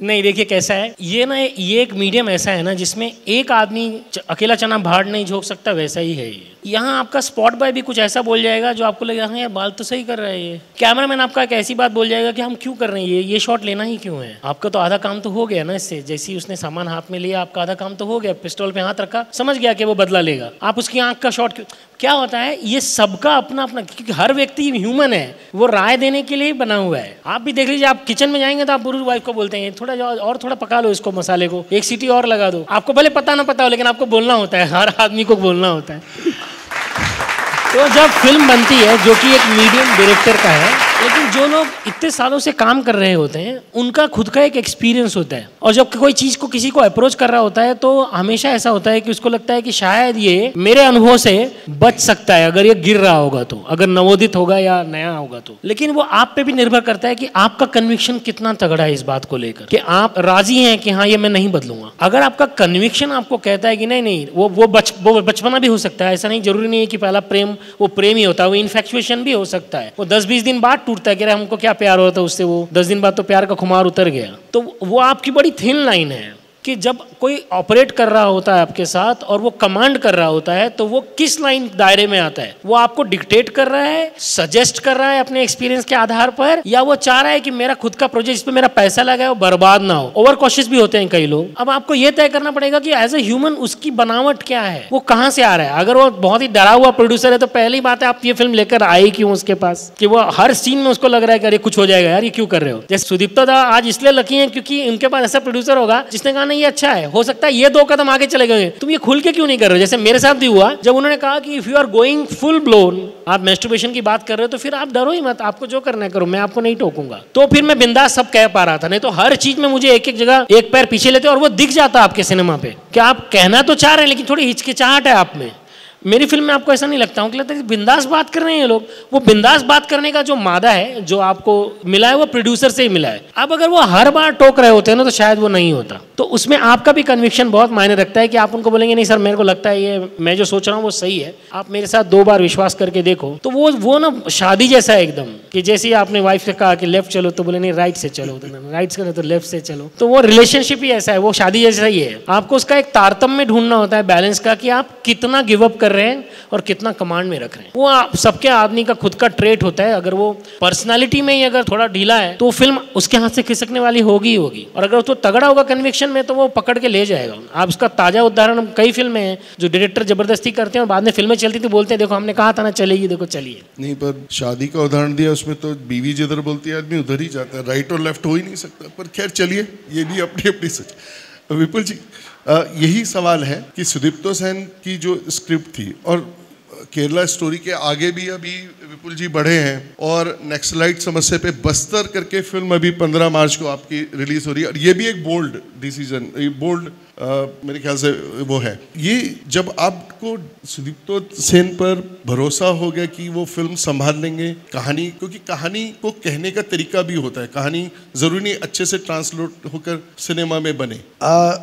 नहीं, देखिए कैसा है ये एक मीडियम ऐसा है ना जिसमें एक आदमी अकेला चना भाड़ नहीं झोंक सकता, वैसा ही है ये। यहाँ आपका स्पॉट बॉय भी कुछ ऐसा बोल जाएगा जो आपको लगेगा हाँ यार बाल तो सही कर रहा है ये। कैमरामैन आपका एक ऐसी बात बोल जाएगा कि हम क्यों कर रहे हैं ये शॉट लेना ही क्यों है। आपका तो आधा काम तो हो गया ना इससे, जैसे ही उसने सामान हाथ में लिया आपका आधा काम तो हो गया, पिस्टल पे हाथ रखा, समझ गया कि वो बदला लेगा। आप उसकी आंख का शॉट क्या होता है, ये सबका अपना अपना, क्योंकि हर व्यक्ति ह्यूमन है, वो राय देने के लिए ही बना हुआ है। आप भी देख लीजिए, आप किचन में जाएंगे तो आप पूरी वाइफ को बोलते हैं थोड़ा और थोड़ा पका लो इसको, मसाले को एक सीटी और लगा दो। आपको भले पता ना पता हो लेकिन आपको बोलना होता है, हर आदमी को बोलना होता है। तो जब फिल्म बनती है जो कि एक मीडियम डायरेक्टर का है, लेकिन जो लोग इतने सालों से काम कर रहे होते हैं उनका खुद का एक एक्सपीरियंस होता है, और जब कोई चीज़ को किसी को अप्रोच कर रहा होता है तो हमेशा ऐसा होता है कि उसको लगता है कि शायद ये मेरे अनुभव से बच सकता है अगर ये गिर रहा होगा तो, अगर नवोदित होगा या नया होगा तो। लेकिन वो आप पे भी निर्भर करता है कि आपका कन्विक्शन कितना तगड़ा है इस बात को लेकर, कि आप राजी हैं कि हाँ ये मैं नहीं बदलूंगा। अगर आपका कन्विक्शन आपको कहता है कि नहीं वो बचपना भी हो सकता है, ऐसा नहीं जरूरी नहीं है कि पहला प्रेम वो प्रेम ही होता है, वो इन्फेक्चुएशन भी हो सकता है, वो 10-20 दिन बाद टूटता है कि हमको क्या प्यार हो रहा था उससे, वो 10 दिन बाद तो प्यार का खुमार उतर गया। तो वो आपकी बड़ी थिन लाइन है कि जब कोई ऑपरेट कर रहा होता है आपके साथ और वो कमांड कर रहा होता है तो वो किस लाइन दायरे में आता है, वो आपको डिक्टेट कर रहा है, सजेस्ट कर रहा है अपने एक्सपीरियंस के आधार पर, या वो चाह रहा है कि मेरा खुद का प्रोजेक्ट जिस पे मेरा पैसा लगा है वो बर्बाद ना हो। ओवर कॉशियस भी होते हैं कई लोग। अब आपको ये तय करना पड़ेगा कि एज ए ह्यूमन उसकी बनावट क्या है, वो कहाँ से आ रहा है। अगर वो बहुत ही डरा हुआ प्रोड्यूसर है तो पहली बात है आप ये फिल्म लेकर आए क्यों उसके पास, कि वो हर सीन में उसको लग रहा है कि अरे कुछ हो जाएगा यार, ये क्यों कर रहे हो। जैसे सुदीप्ता दा आज इसलिए लकी है क्योंकि उनके पास ऐसा प्रोड्यूसर होगा जिसने कहा नहीं ये अच्छा है, हो सकता है ये 2 कदम आगे चले गए, तुम ये खुल के क्यों नहीं कर रहे हो। जैसे मेरे साथ भी हुआ, जब उन्होंने कहा कि if you are going full blown, आप मैस्टरबेशन की बात कर रहे हो तो फिर आप डरो ही मत, आपको जो करना है करो, मैं आपको नहीं टोकूंगा। तो फिर मैं बिंदास सब कह पा रहा था, नहीं तो हर चीज में मुझे एक एक जगह एक पैर पीछे लेते और वो दिख जाता आपके सिनेमा पे कि आप कहना तो चाह रहे हैं लेकिन थोड़ी हिचकिचाहट है आप में। मेरी फिल्म में आपको ऐसा नहीं लगता हूँ कि लगता है बिंदास बात कर रहे हैं ये लोग। वो बिंदास बात करने का जो मादा है जो आपको मिला है वो प्रोड्यूसर से ही मिला है। अब अगर वो हर बार टोक रहे होते हैं ना तो शायद वो नहीं होता। तो उसमें आपका भी कन्विक्शन बहुत मायने रखता है कि आप उनको बोलेंगे नहीं सर मेरे को लगता है ये मैं जो सोच रहा हूँ वो सही है, आप मेरे साथ 2 बार विश्वास करके देखो। तो वो ना शादी जैसा है एकदम, कि जैसे ही आपने वाइफ से कहा कि लेफ्ट चलो तो बोले नहीं राइट से चलो, तो राइट से तो लेफ्ट से चलो। तो वो रिलेशनशिप ही ऐसा है, वो शादी जैसा ही है। आपको उसका एक तारतम्य ढूंढना होता है बैलेंस का, कि आप कितना गिव अप कर रहे हैं और कितना कमांड में रख रहे हैं। वो आप सबके आदमी का खुद का ट्रेट होता है। अगर वो पर्सनालिटी में ही अगर थोड़ा ढीला है तो फिल्म उसके हाथ से खिसकने वाली होगी ही होगी, और अगर तो तगड़ा होगा कन्विक्शन में तो वो पकड़ के ले जाएगा। आप उसका ताजा उदाहरण कई फिल्में हैं जो डायरेक्टर जबरदस्ती करते हैं और बाद में फिल्में चलती थी बोलते हैं देखो हमने कहा था ना चलेगी, देखो चलिए। नहीं, पर शादी का उदाहरण दिया उसमें तो बीवी जिधर बोलती है आदमी उधर ही जाता है, राइट और लेफ्ट हो ही नहीं सकता। पर खैर चलिए, ये भी अपनी अपनी सच। विपुल जी, यही सवाल है कि सुदीप्तो सेन की जो स्क्रिप्ट थी और केरला स्टोरी के आगे भी अभी विपुल जी बढ़े हैं, और नक्सलाइट समस्या पे बस्तर करके फिल्म अभी 15 मार्च को आपकी रिलीज हो रही है, और ये भी एक बोल्ड डिसीजन, बोल्ड मेरे ख्याल से वो है। ये जब आपको सुदीप्तो सेन पर भरोसा हो गया कि वो फिल्म संभाल लेंगे कहानी, क्योंकि कहानी को कहने का तरीका भी होता है, कहानी जरूरी नहीं अच्छे से ट्रांसलेट होकर सिनेमा में बने।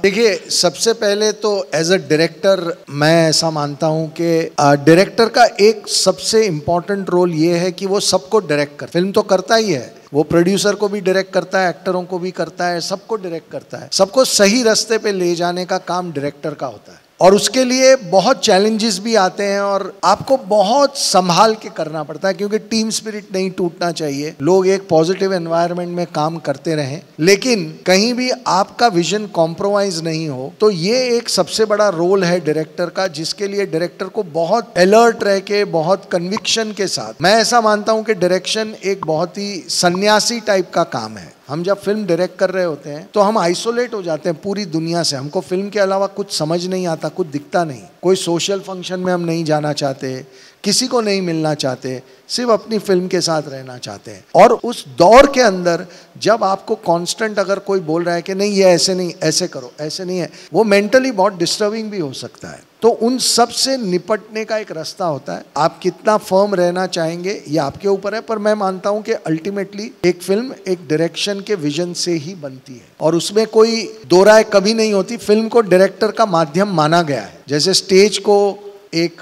देखिए, सबसे पहले तो एज अ डायरेक्टर मैं ऐसा मानता हूं कि डायरेक्टर का एक सबसे इम्पोर्टेंट रोल ये है कि वो सबको डायरेक्ट कर, फिल्म तो करता ही है, वो प्रोड्यूसर को भी डायरेक्ट करता है, एक्टरों को भी करता है, सबको डायरेक्ट करता है। सबको सही रास्ते पे ले जाने का काम डायरेक्टर का होता है और उसके लिए बहुत चैलेंजेस भी आते हैं और आपको बहुत संभाल के करना पड़ता है, क्योंकि टीम स्पिरिट नहीं टूटना चाहिए, लोग एक पॉजिटिव एनवायरनमेंट में काम करते रहें, लेकिन कहीं भी आपका विजन कॉम्प्रोमाइज नहीं हो। तो ये एक सबसे बड़ा रोल है डायरेक्टर का, जिसके लिए डायरेक्टर को बहुत अलर्ट रह के, बहुत कन्विक्शन के साथ, मैं ऐसा मानता हूं कि डायरेक्शन एक बहुत ही सन्यासी टाइप का काम है। हम जब फिल्म डायरेक्ट कर रहे होते हैं तो हम आइसोलेट हो जाते हैं पूरी दुनिया से, हमको फिल्म के अलावा कुछ समझ नहीं आता, कुछ दिखता नहीं, कोई सोशल फंक्शन में हम नहीं जाना चाहते, किसी को नहीं मिलना चाहते, सिर्फ अपनी फिल्म के साथ रहना चाहते हैं। और उस दौर के अंदर जब आपको कांस्टेंट अगर कोई बोल रहा है कि नहीं ये ऐसे नहीं, ऐसे करो, ऐसे नहीं है, वो मेंटली बहुत डिस्टर्बिंग भी हो सकता है। तो उन सब से निपटने का एक रास्ता होता है। आप कितना फर्म रहना चाहेंगे ये आपके ऊपर है, पर मैं मानता हूं कि अल्टीमेटली एक फिल्म एक डायरेक्शन के विजन से ही बनती है और उसमें कोई दो राय कभी नहीं होती। फिल्म को डायरेक्टर का माध्यम माना गया है, जैसे स्टेज को एक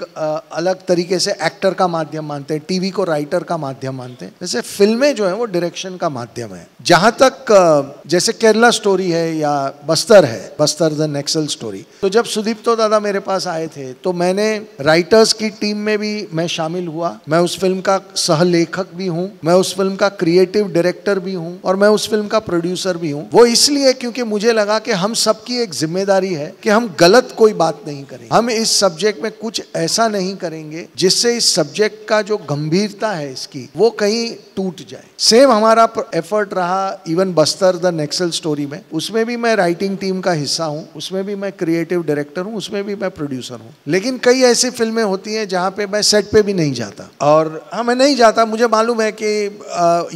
अलग तरीके से एक्टर का माध्यम मानते हैं, टीवी को राइटर का माध्यम मानते हैं, जैसे फिल्में जो है वो डायरेक्शन का माध्यम है। जहां तक जैसे केरला स्टोरी है या बस्तर है, बस्तर द नक्सल स्टोरी, तो जब सुदीप्तो दादा मेरे पास आए थे तो मैंने राइटर्स की टीम में भी मैं शामिल हुआ, मैं उस फिल्म का सहलेखक भी हूँ, मैं उस फिल्म का क्रिएटिव डायरेक्टर भी हूँ और मैं उस फिल्म का प्रोड्यूसर भी हूँ। वो इसलिए क्योंकि मुझे लगा कि हम सबकी एक जिम्मेदारी है कि हम गलत कोई बात नहीं करें, हम इस सब्जेक्ट में कुछ ऐसा नहीं करेंगे जिससे इस सब्जेक्ट का जो गंभीरता है इसकी वो कहीं टूट जाए। सेम हमारा एफर्ट रहा even Bastar the Naxal story में, उसमें भी मैं राइटिंग टीम का हिस्सा हूं, उसमें भी मैं क्रिएटिव डायरेक्टर हूं, उसमें भी मैं प्रोड्यूसर हूं। लेकिन कई ऐसी फिल्में होती हैं जहां पे मैं सेट पे भी नहीं जाता, और मैं नहीं जाता, मुझे मालूम है कि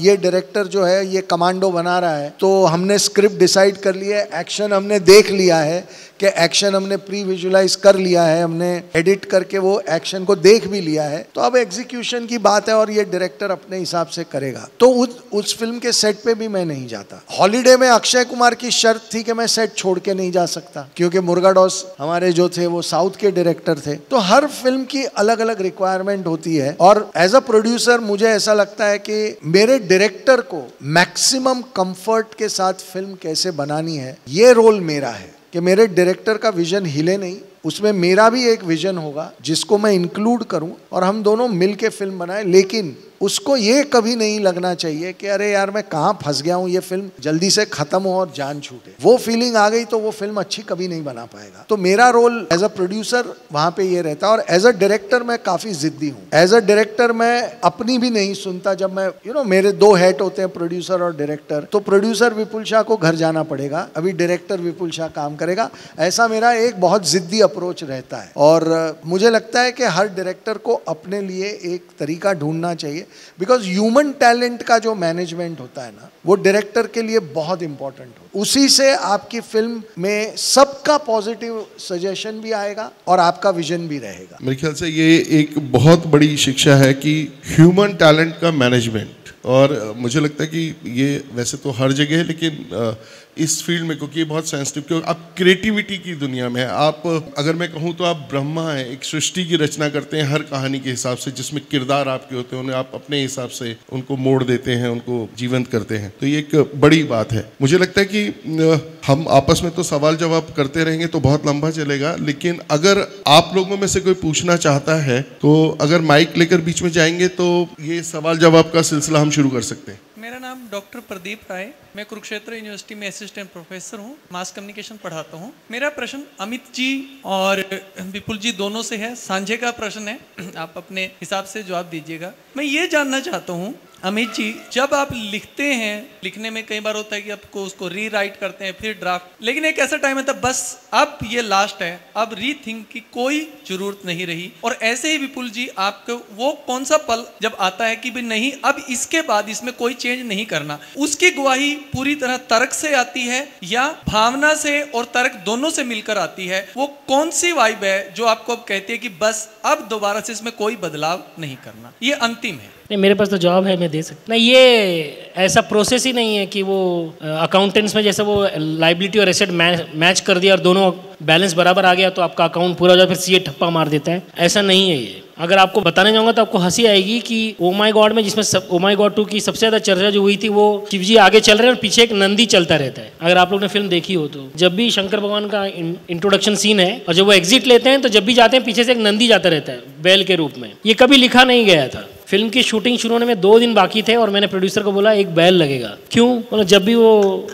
ये डायरेक्टर जो है ये कमांडो बना रहा है, तो हमने स्क्रिप्ट डिसाइड कर लिया है, एक्शन हमने देख लिया है कि एक्शन हमने प्री विजुलाइज कर लिया है, हमने एडिट करके वो एक्शन को देख भी लिया है, तो अब एग्जीक्यूशन की बात है और ये डायरेक्टर अपने हिसाब से करेगा। तो उस फिल्म के सेट पे भी मैं नहीं जाता। हॉलीडे में अक्षय कुमार की शर्त थी कि मैं सेट छोड़ के नहीं जा सकता, क्योंकि मुर्गाडॉस हमारे जो थे वो साउथ के डायरेक्टर थे। तो हर फिल्म की अलग अलग रिक्वायरमेंट होती है और एज अ प्रोड्यूसर मुझे ऐसा लगता है कि मेरे डायरेक्टर को मैक्सिमम कंफर्ट के साथ फिल्म कैसे बनानी है, ये रोल मेरा है कि मेरे डायरेक्टर का विजन हिले नहीं, उसमें मेरा भी एक विजन होगा जिसको मैं इंक्लूड करूं और हम दोनों मिल के फिल्म बनाएं। लेकिन उसको ये कभी नहीं लगना चाहिए कि अरे यार मैं कहाँ फंस गया हूँ, ये फिल्म जल्दी से खत्म हो और जान छूटे। वो फीलिंग आ गई तो वो फिल्म अच्छी कभी नहीं बना पाएगा। तो मेरा रोल एज अ प्रोड्यूसर वहाँ पे ये रहता है और एज अ डायरेक्टर मैं काफ़ी जिद्दी हूँ। एज अ डायरेक्टर मैं अपनी भी नहीं सुनता। जब मैं मेरे दो हेड होते हैं, प्रोड्यूसर और डायरेक्टर, तो प्रोड्यूसर विपुल शाह को घर जाना पड़ेगा, अभी डायरेक्टर विपुल शाह काम करेगा। ऐसा मेरा एक बहुत जिद्दी अप्रोच रहता है और मुझे लगता है कि हर डायरेक्टर को अपने लिए एक तरीका ढूंढना चाहिए, बिकॉज ह्यूमन टैलेंट का जो मैनेजमेंट होता है ना, वो डायरेक्टर के लिए बहुत इंपॉर्टेंट हो। उसी से आपकी फिल्म में सबका पॉजिटिव सजेशन भी आएगा और आपका विजन भी रहेगा। मेरे ख्याल से ये एक बहुत बड़ी शिक्षा है कि ह्यूमन टैलेंट का मैनेजमेंट, और मुझे लगता है कि ये वैसे तो हर जगह है, लेकिन इस फील्ड में, क्योंकि ये बहुत सेंसिटिव, क्योंकि आप क्रिएटिविटी की दुनिया में हैं। आप अगर मैं कहूँ तो आप ब्रह्मा हैं, एक सृष्टि की रचना करते हैं हर कहानी के हिसाब से, जिसमें किरदार आपके होते हैं, उन्हें आप अपने हिसाब से उनको मोड़ देते हैं, उनको जीवंत करते हैं। तो ये एक बड़ी बात है। मुझे लगता है कि हम आपस में तो सवाल जवाब करते रहेंगे तो बहुत लंबा चलेगा, लेकिन अगर आप लोगों में से कोई पूछना चाहता है तो अगर माइक लेकर बीच में जाएंगे तो ये सवाल जवाब का सिलसिला हम शुरू कर सकते हैं। मेरा नाम डॉक्टर प्रदीप राय, मैं कुरुक्षेत्र यूनिवर्सिटी में असिस्टेंट प्रोफेसर हूँ, मास कम्युनिकेशन पढ़ाता हूँ। मेरा प्रश्न अमित जी और विपुल जी दोनों से है, सांझे का प्रश्न है, आप अपने हिसाब से जवाब दीजिएगा। मैं ये जानना चाहता हूँ अमित जी, जब आप लिखते हैं, लिखने में कई बार होता है कि आपको उसको रीराइट करते हैं, फिर ड्राफ्ट, लेकिन एक ऐसा टाइम आता है बस अब ये लास्ट है, अब रीथिंक की कोई जरूरत नहीं रही। और ऐसे ही विपुल जी, आपको वो कौन सा पल जब आता है कि भाई नहीं अब इसके बाद इसमें कोई चेंज नहीं करना, उसकी गवाही पूरी तरह तर्क से आती है या भावना से और तर्क दोनों से मिलकर आती है? वो कौन सी वाइब है जो आपको अब कहती है कि बस अब दोबारा से इसमें कोई बदलाव नहीं करना, ये अंतिम है? नहीं, मेरे पास तो जॉब है, मैं दे सकता। नहीं, ये ऐसा प्रोसेस ही नहीं है कि वो अकाउंटेंट्स में जैसे वो लाइबिलिटी और एसेट मैच कर दिया और दोनों बैलेंस बराबर आ गया तो आपका अकाउंट पूरा हो जाए, फिर सीए ठप्पा मार देता है। ऐसा नहीं है ये। अगर आपको बताने जाऊंगा तो आपको हंसी आएगी कि ओ माई गॉड में, जिसमें ओ माई गॉड 2 की सबसे ज़्यादा चर्चा जो हुई थी, वो शिव जी आगे चल रहे हैं और पीछे एक नंदी चलता रहता है। अगर आप लोग ने फिल्म देखी हो तो जब भी शंकर भगवान का इंट्रोडक्शन सीन है और जब वो एग्जिट लेते हैं तो जब भी जाते हैं पीछे से एक नंदी जाता रहता है बैल के रूप में। ये कभी लिखा नहीं गया था। फिल्म की शूटिंग शुरू होने में 2 दिन बाकी थे और मैंने प्रोड्यूसर को बोला एक बैल लगेगा। क्यों? बोला जब भी वो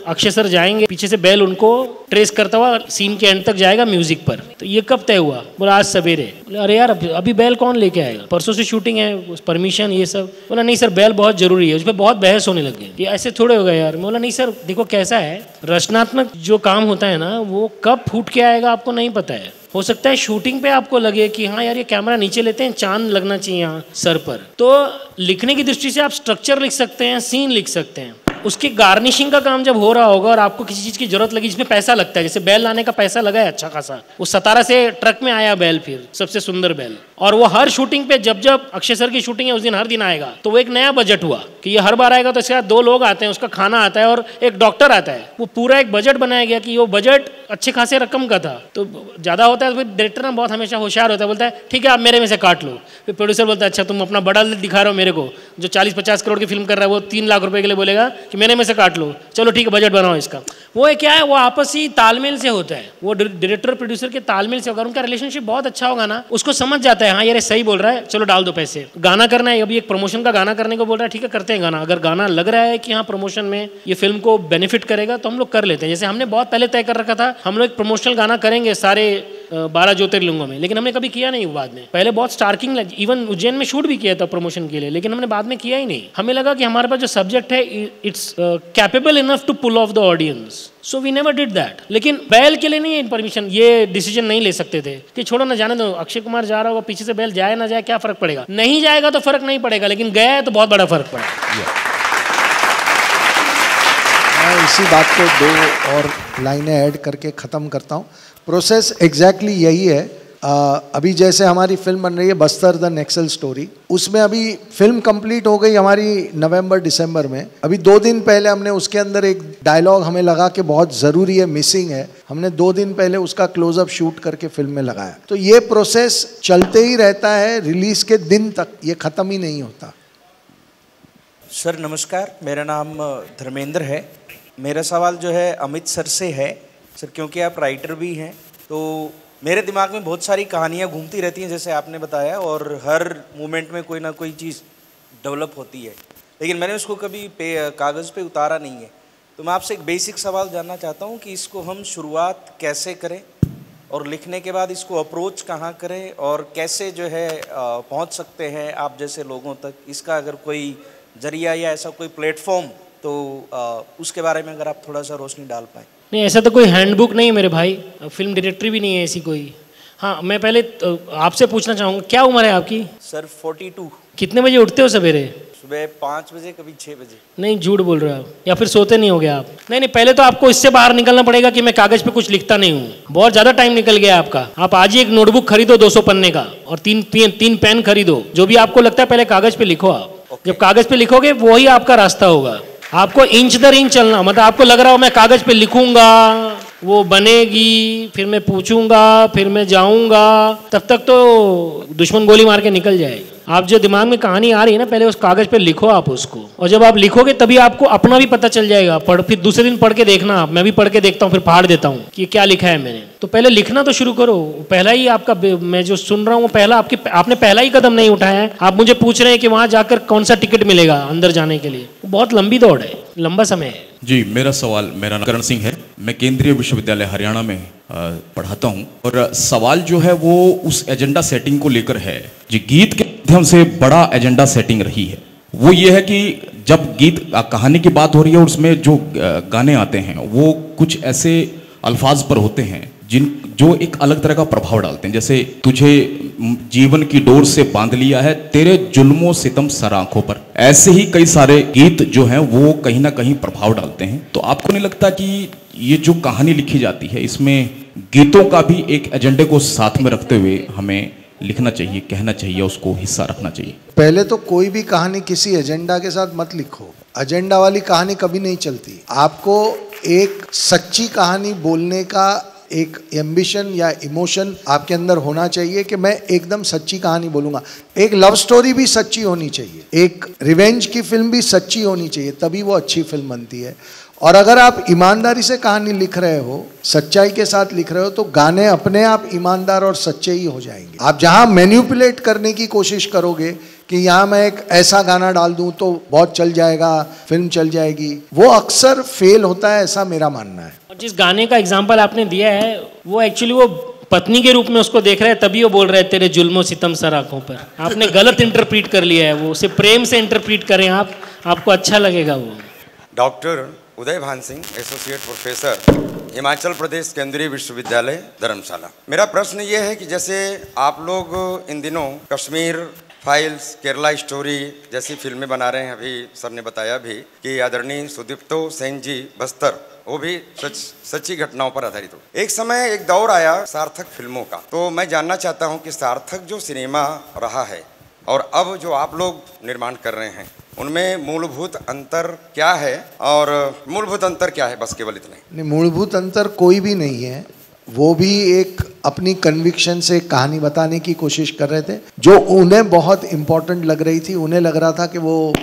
अक्षय सर जाएंगे पीछे से बैल उनको ट्रेस करता हुआ सीन के एंड तक जाएगा म्यूजिक पर। तो ये कब तय हुआ? बोला आज सवेरे। बोला अरे यार अभी बैल कौन लेके आएगा, परसों से शूटिंग है, परमिशन ये सब। बोला नहीं सर बैल बहुत जरूरी है। उस पर बहुत बहस होने लग गई, ये ऐसे थोड़े होगा यार। बोला नहीं सर देखो कैसा है, रचनात्मक जो काम होता है ना वो कब फूट के आएगा आपको नहीं पता है। हो सकता है शूटिंग पे आपको लगे कि हाँ यार ये कैमरा नीचे लेते हैं, चांद लगना चाहिए यहाँ सर पर। तो लिखने की दृष्टि से आप स्ट्रक्चर लिख सकते हैं, सीन लिख सकते हैं। उसकी गार्निशिंग का काम जब हो रहा होगा और आपको किसी चीज़ की जरूरत लगी जिसमें पैसा लगता है, जैसे बैल लाने का पैसा लगा है अच्छा खासा, उस 17 से ट्रक में आया बैल, फिर सबसे सुंदर बैल, और वो हर शूटिंग पे जब जब अक्षय सर की शूटिंग है उस दिन हर दिन आएगा, तो वो एक नया बजट हुआ कि ये हर बार आएगा तो इसके साथ 2 लोग आते हैं, उसका खाना आता है और एक डॉक्टर आता है। वो पूरा एक बजट बनाया गया कि वो बजट अच्छे खासे रकम का था। तो ज़्यादा होता है तो फिर डायरेक्टर ना बहुत हमेशा होशियार होता है, बोलता है ठीक है आप मेरे में से काट लो। फिर प्रोड्यूसर बोलता है अच्छा तुम अपना बड़ा दिखा रहे हो मेरे को, जो 40-50 करोड़ की फिल्म कर रहा है वो 3 लाख रुपए के लिए बोलेगा कि मेरे में से काट लो, चलो ठीक है बजट बनाओ इसका। वो क्या है, वो आपसी तालमेल से होता है, वो डायरेक्टर प्रोड्यूसर के तालमेल से होगा। उनका रिलेशनशिप बहुत अच्छा होगा ना, उसको समझ जाता है हाँ यार सही बोल रहा है, चलो डाल दो पैसे। गाना करना है, अभी एक प्रमोशन का गाना करने को बोल रहा है, ठीक है करते हैं गाना। अगर गाना लग रहा है कि हाँ प्रमोशन में ये फिल्म को बेनिफिट करेगा तो हम लोग कर लेते हैं। जैसे हमने बहुत पहले तय कर रखा था हम लोग एक प्रमोशनल गाना करेंगे सारे 12 ज्योतिर्लिंगोस में, लेकिन हमने कभी किया नहीं बाद में। पहले बहुत स्टार्किंग, इवन उज्जैन में शूट भी किया था प्रमोशन के लिए, लेकिन हमने बाद में किया ही नहीं। हमें लगा कि हमारे पास जो सब्जेक्ट है it's capable enough to pull off the audience, so we never did that. लेकिन बैल के लिए नहीं परमिशन, ये डिसीजन नहीं ले सकते थे कि छोड़ो ना जाने दो, अक्षय कुमार जा रहा होगा पीछे से बैल जाए ना जाए क्या फर्क पड़ेगा। नहीं जाएगा तो फर्क नहीं पड़ेगा, लेकिन गया है तो बहुत बड़ा फर्क पड़ेगा। मैं इसी बात को 2 और लाइनें ऐड करके ख़त्म करता हूँ। प्रोसेस एग्जैक्टली यही है। अभी जैसे हमारी फिल्म बन रही है बस्तर द नेक्सल स्टोरी, उसमें अभी फिल्म कंप्लीट हो गई हमारी नवंबर-दिसंबर में। अभी 2 दिन पहले हमने उसके अंदर एक डायलॉग हमें लगा कि बहुत ज़रूरी है, मिसिंग है, हमने 2 दिन पहले उसका क्लोजअप शूट करके फिल्म में लगाया। तो ये प्रोसेस चलते ही रहता है रिलीज़ के दिन तक, ये ख़त्म ही नहीं होता। सर नमस्कार, मेरा नाम धर्मेंद्र है। मेरा सवाल जो है अमित सर से है। सर क्योंकि आप राइटर भी हैं तो मेरे दिमाग में बहुत सारी कहानियाँ घूमती रहती हैं जैसे आपने बताया, और हर मोमेंट में कोई ना कोई चीज़ डेवलप होती है, लेकिन मैंने उसको कभी कागज़ पे उतारा नहीं है। तो मैं आपसे एक बेसिक सवाल जानना चाहता हूँ कि इसको हम शुरुआत कैसे करें और लिखने के बाद इसको अप्रोच कहाँ करें और कैसे जो है पहुँच सकते हैं आप जैसे लोगों तक। इसका अगर कोई जरिया या ऐसा कोई प्लेटफॉर्म तो उसके बारे में अगर आप थोड़ा सा रोशनी डाल पाएँ। नहीं, ऐसा तो कोई हैंडबुक नहीं है मेरे भाई, फिल्म डायरेक्टरी भी नहीं है ऐसी कोई। हाँ, मैं पहले आपसे पूछना चाहूँगा क्या उम्र है आपकी? सर 42। कितने बजे उठते हो सवेरे? सुबह 5 बजे, कभी 6 बजे। नहीं झूठ बोल रहे हो आप, या फिर सोते नहीं हो गया आप? नहीं, पहले तो आपको इससे बाहर निकलना पड़ेगा कि मैं कागज़ पे कुछ लिखता नहीं हूँ। बहुत ज़्यादा टाइम निकल गया आपका। आप आज ही एक नोटबुक खरीदो 200 पन्ने का और 3 पेन खरीदो, जो भी आपको लगता है पहले कागज़ पे लिखो आप। जब कागज़ पे लिखोगे वही आपका रास्ता होगा। आपको इंच दर इंच चलना, मतलब आपको लग रहा हो मैं कागज़ पे लिखूंगा वो बनेगी, फिर मैं पूछूंगा, फिर मैं जाऊंगा, तब तक तो दुश्मन गोली मार के निकल जाएगी। आप जो दिमाग में कहानी आ रही है ना, पहले उस कागज़ पे लिखो आप उसको, और जब आप लिखोगे तभी आपको अपना भी पता चल जाएगा। फिर दूसरे दिन पढ़ के देखना आप, मैं भी पढ़ के देखता हूँ फिर फाड़ देता हूँ कि क्या लिखा है मैंने। तो पहले लिखना तो शुरू करो। पहला ही आपका, मैं जो सुन रहा हूँ पहला आपने पहला ही कदम नहीं उठाया है। आप मुझे पूछ रहे हैं कि वहाँ जाकर कौन सा टिकट मिलेगा अंदर जाने के लिए। बहुत लंबी दौड़ है, लंबा समय है। जी, मेरा नाम करण सिंह है। मैं केंद्रीय विश्वविद्यालय हरियाणा में पढ़ाता हूँ, और सवाल जो है वो उस एजेंडा सेटिंग को लेकर है। जी, गीत के माध्यम से बड़ा एजेंडा सेटिंग रही है, वो ये है कि जब गीत कहानी की बात हो रही है और उसमें जो गाने आते हैं वो कुछ ऐसे अल्फाज पर होते हैं जो एक अलग तरह का प्रभाव डालते हैं। जैसे तुझे जीवन की डोर से बांध लिया है, तेरे जुल्मों सितम सर आंखों पर, ऐसे ही कई सारे गीत जो हैं वो कहीं ना कहीं प्रभाव डालते हैं। तो आपको नहीं लगता कि ये जो कहानी लिखी जाती है इसमें गीतों का भी एक एजेंडे को साथ में रखते हुए हमें लिखना चाहिए, कहना चाहिए, उसको हिस्सा रखना चाहिए? पहले तो कोई भी कहानी किसी एजेंडा के साथ मत लिखो। एजेंडा वाली कहानी कभी नहीं चलती। आपको एक सच्ची कहानी बोलने का एक एम्बिशन या इमोशन आपके अंदर होना चाहिए कि मैं एकदम सच्ची कहानी बोलूंगा। एक लव स्टोरी भी सच्ची होनी चाहिए, एक रिवेंज की फिल्म भी सच्ची होनी चाहिए, तभी वो अच्छी फिल्म बनती है। और अगर आप ईमानदारी से कहानी लिख रहे हो, सच्चाई के साथ लिख रहे हो, तो गाने अपने आप ईमानदार और सच्चे ही हो जाएंगे। आप जहां मैनिपुलेट करने की कोशिश करोगे कि यहाँ मैं एक ऐसा गाना डाल दूं तो बहुत चल जाएगा, फिल्म चल जाएगी, वो अक्सर फेल होता है, ऐसा मेरा मानना है। और जिस गाने का एग्जाम्पल आपने दिया है वो एक्चुअली वो पत्नी के रूप में उसको देख रहे हैं, तभी वो बोल रहे हैं तेरे जुल्मों सितम सर आंखों पर। आपने गलत इंटरप्रीट कर लिया है, वो उसे प्रेम से इंटरप्रीट करें आप, आपको अच्छा लगेगा वो। डॉक्टर उदय भान सिंह, एसोसिएट प्रोफेसर, हिमाचल प्रदेश केंद्रीय विश्वविद्यालय धर्मशाला। मेरा प्रश्न ये है कि जैसे आप लोग इन दिनों कश्मीर फाइल्स, केरला स्टोरी जैसी फिल्में बना रहे हैं, अभी सर ने बताया भी कि आदरणीय सुदीप्तो सेन जी बस्तर, वो भी सच्ची घटनाओं पर आधारित हो। एक समय एक दौर आया सार्थक फिल्मों का, तो मैं जानना चाहता हूं कि सार्थक जो सिनेमा रहा है और अब जो आप लोग निर्माण कर रहे हैं उनमें मूलभूत अंतर क्या है, और मूलभूत अंतर क्या है? बस केवल इतना ही। मूलभूत अंतर कोई भी नहीं है। वो भी एक अपनी कन्विक्शन से कहानी बताने की कोशिश कर रहे थे जो उन्हें बहुत इम्पोर्टेंट लग रही थी। उन्हें लग रहा था कि वो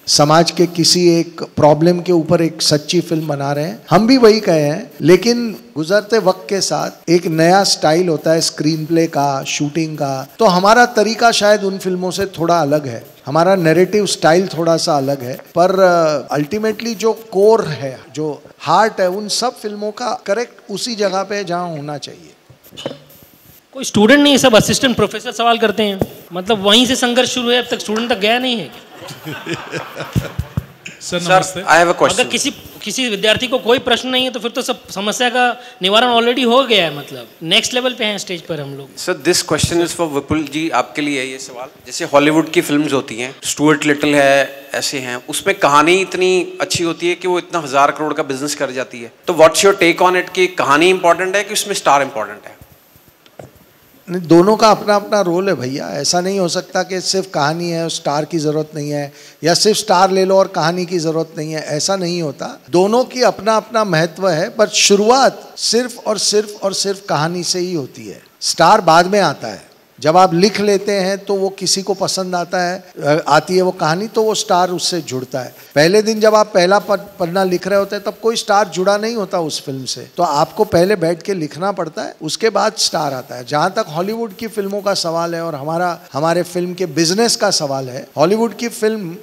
समाज के किसी एक प्रॉब्लम के ऊपर एक सच्ची फिल्म बना रहे हैं। हम भी वही कहे हैं, लेकिन गुजरते वक्त के साथ एक नया स्टाइल होता है स्क्रीन प्ले का, शूटिंग का, तो हमारा तरीका शायद उन फिल्मों से थोड़ा अलग है, हमारा नैरेटिव स्टाइल थोड़ा सा अलग है, पर अल्टीमेटली जो कोर है, जो हार्ट है, उन सब फिल्मों का करेक्ट उसी जगह पे जहाँ होना चाहिए। कोई स्टूडेंट नहीं, सब असिस्टेंट प्रोफेसर सवाल करते हैं, मतलब वहीं से संघर्ष शुरू है, अब तक स्टूडेंट तक गया नहीं है। Sir I have a question. अगर किसी विद्यार्थी को कोई प्रश्न नहीं है तो फिर तो सब समस्या का निवारण ऑलरेडी हो गया है, मतलब नेक्स्ट लेवल पे हैं स्टेज पर हम लोग। Sir this question is for Vipul ji, आपके लिए है ये सवाल। जैसे हॉलीवुड की फिल्म्स होती हैं, स्टुअर्ट लिटिल है, ऐसे हैं, उसमें कहानी इतनी अच्छी होती है कि वो इतना 1000 करोड़ का बिजनेस कर जाती है, तो what's your take on it कि कहानी इंपॉर्टेंट है कि उसमें स्टार इंपॉर्टेंट है? दोनों का अपना अपना रोल है भैया। ऐसा नहीं हो सकता कि सिर्फ कहानी है, स्टार की ज़रूरत नहीं है, या सिर्फ स्टार ले लो और कहानी की ज़रूरत नहीं है, ऐसा नहीं होता। दोनों की अपना अपना महत्व है, पर शुरुआत सिर्फ और सिर्फ कहानी से ही होती है। स्टार बाद में आता है। जब आप लिख लेते हैं तो वो किसी को पसंद आती है वो कहानी, तो वो स्टार उससे जुड़ता है। पहले दिन जब आप पहला पन्ना लिख रहे होते हैं तब कोई स्टार जुड़ा नहीं होता उस फिल्म से, तो आपको पहले बैठ के लिखना पड़ता है, उसके बाद स्टार आता है। जहाँ तक हॉलीवुड की फिल्मों का सवाल है और हमारे फिल्म के बिजनेस का सवाल है, हॉलीवुड की फिल्म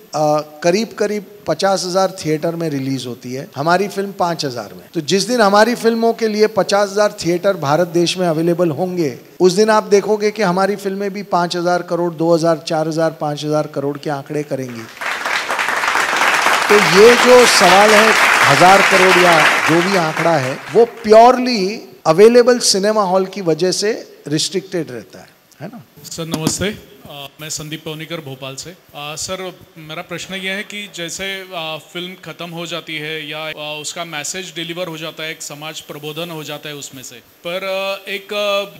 करीब 50,000 थिएटर में रिलीज होती है, हमारी फिल्म 5,000 में। तो जिस दिन हमारी फिल्मों के लिए 50,000 थिएटर भारत देश में अवेलेबल होंगे, उस दिन आप देखोगे कि हमारी फिल्में भी 5,000 करोड़, 2,000, 4,000, 5,000 करोड़ के आंकड़े करेंगी। तो ये जो सवाल है 1000 करोड़ या जो भी आंकड़ा है, वो प्योरली अवेलेबल सिनेमा हॉल की वजह से रिस्ट्रिक्टेड रहता है ना। सर नमस्ते, मैं संदीप पवनीकर भोपाल से। सर मेरा प्रश्न ये है कि जैसे फिल्म ख़त्म हो जाती है या उसका मैसेज डिलीवर हो जाता है, एक समाज प्रबोधन हो जाता है उसमें से, पर एक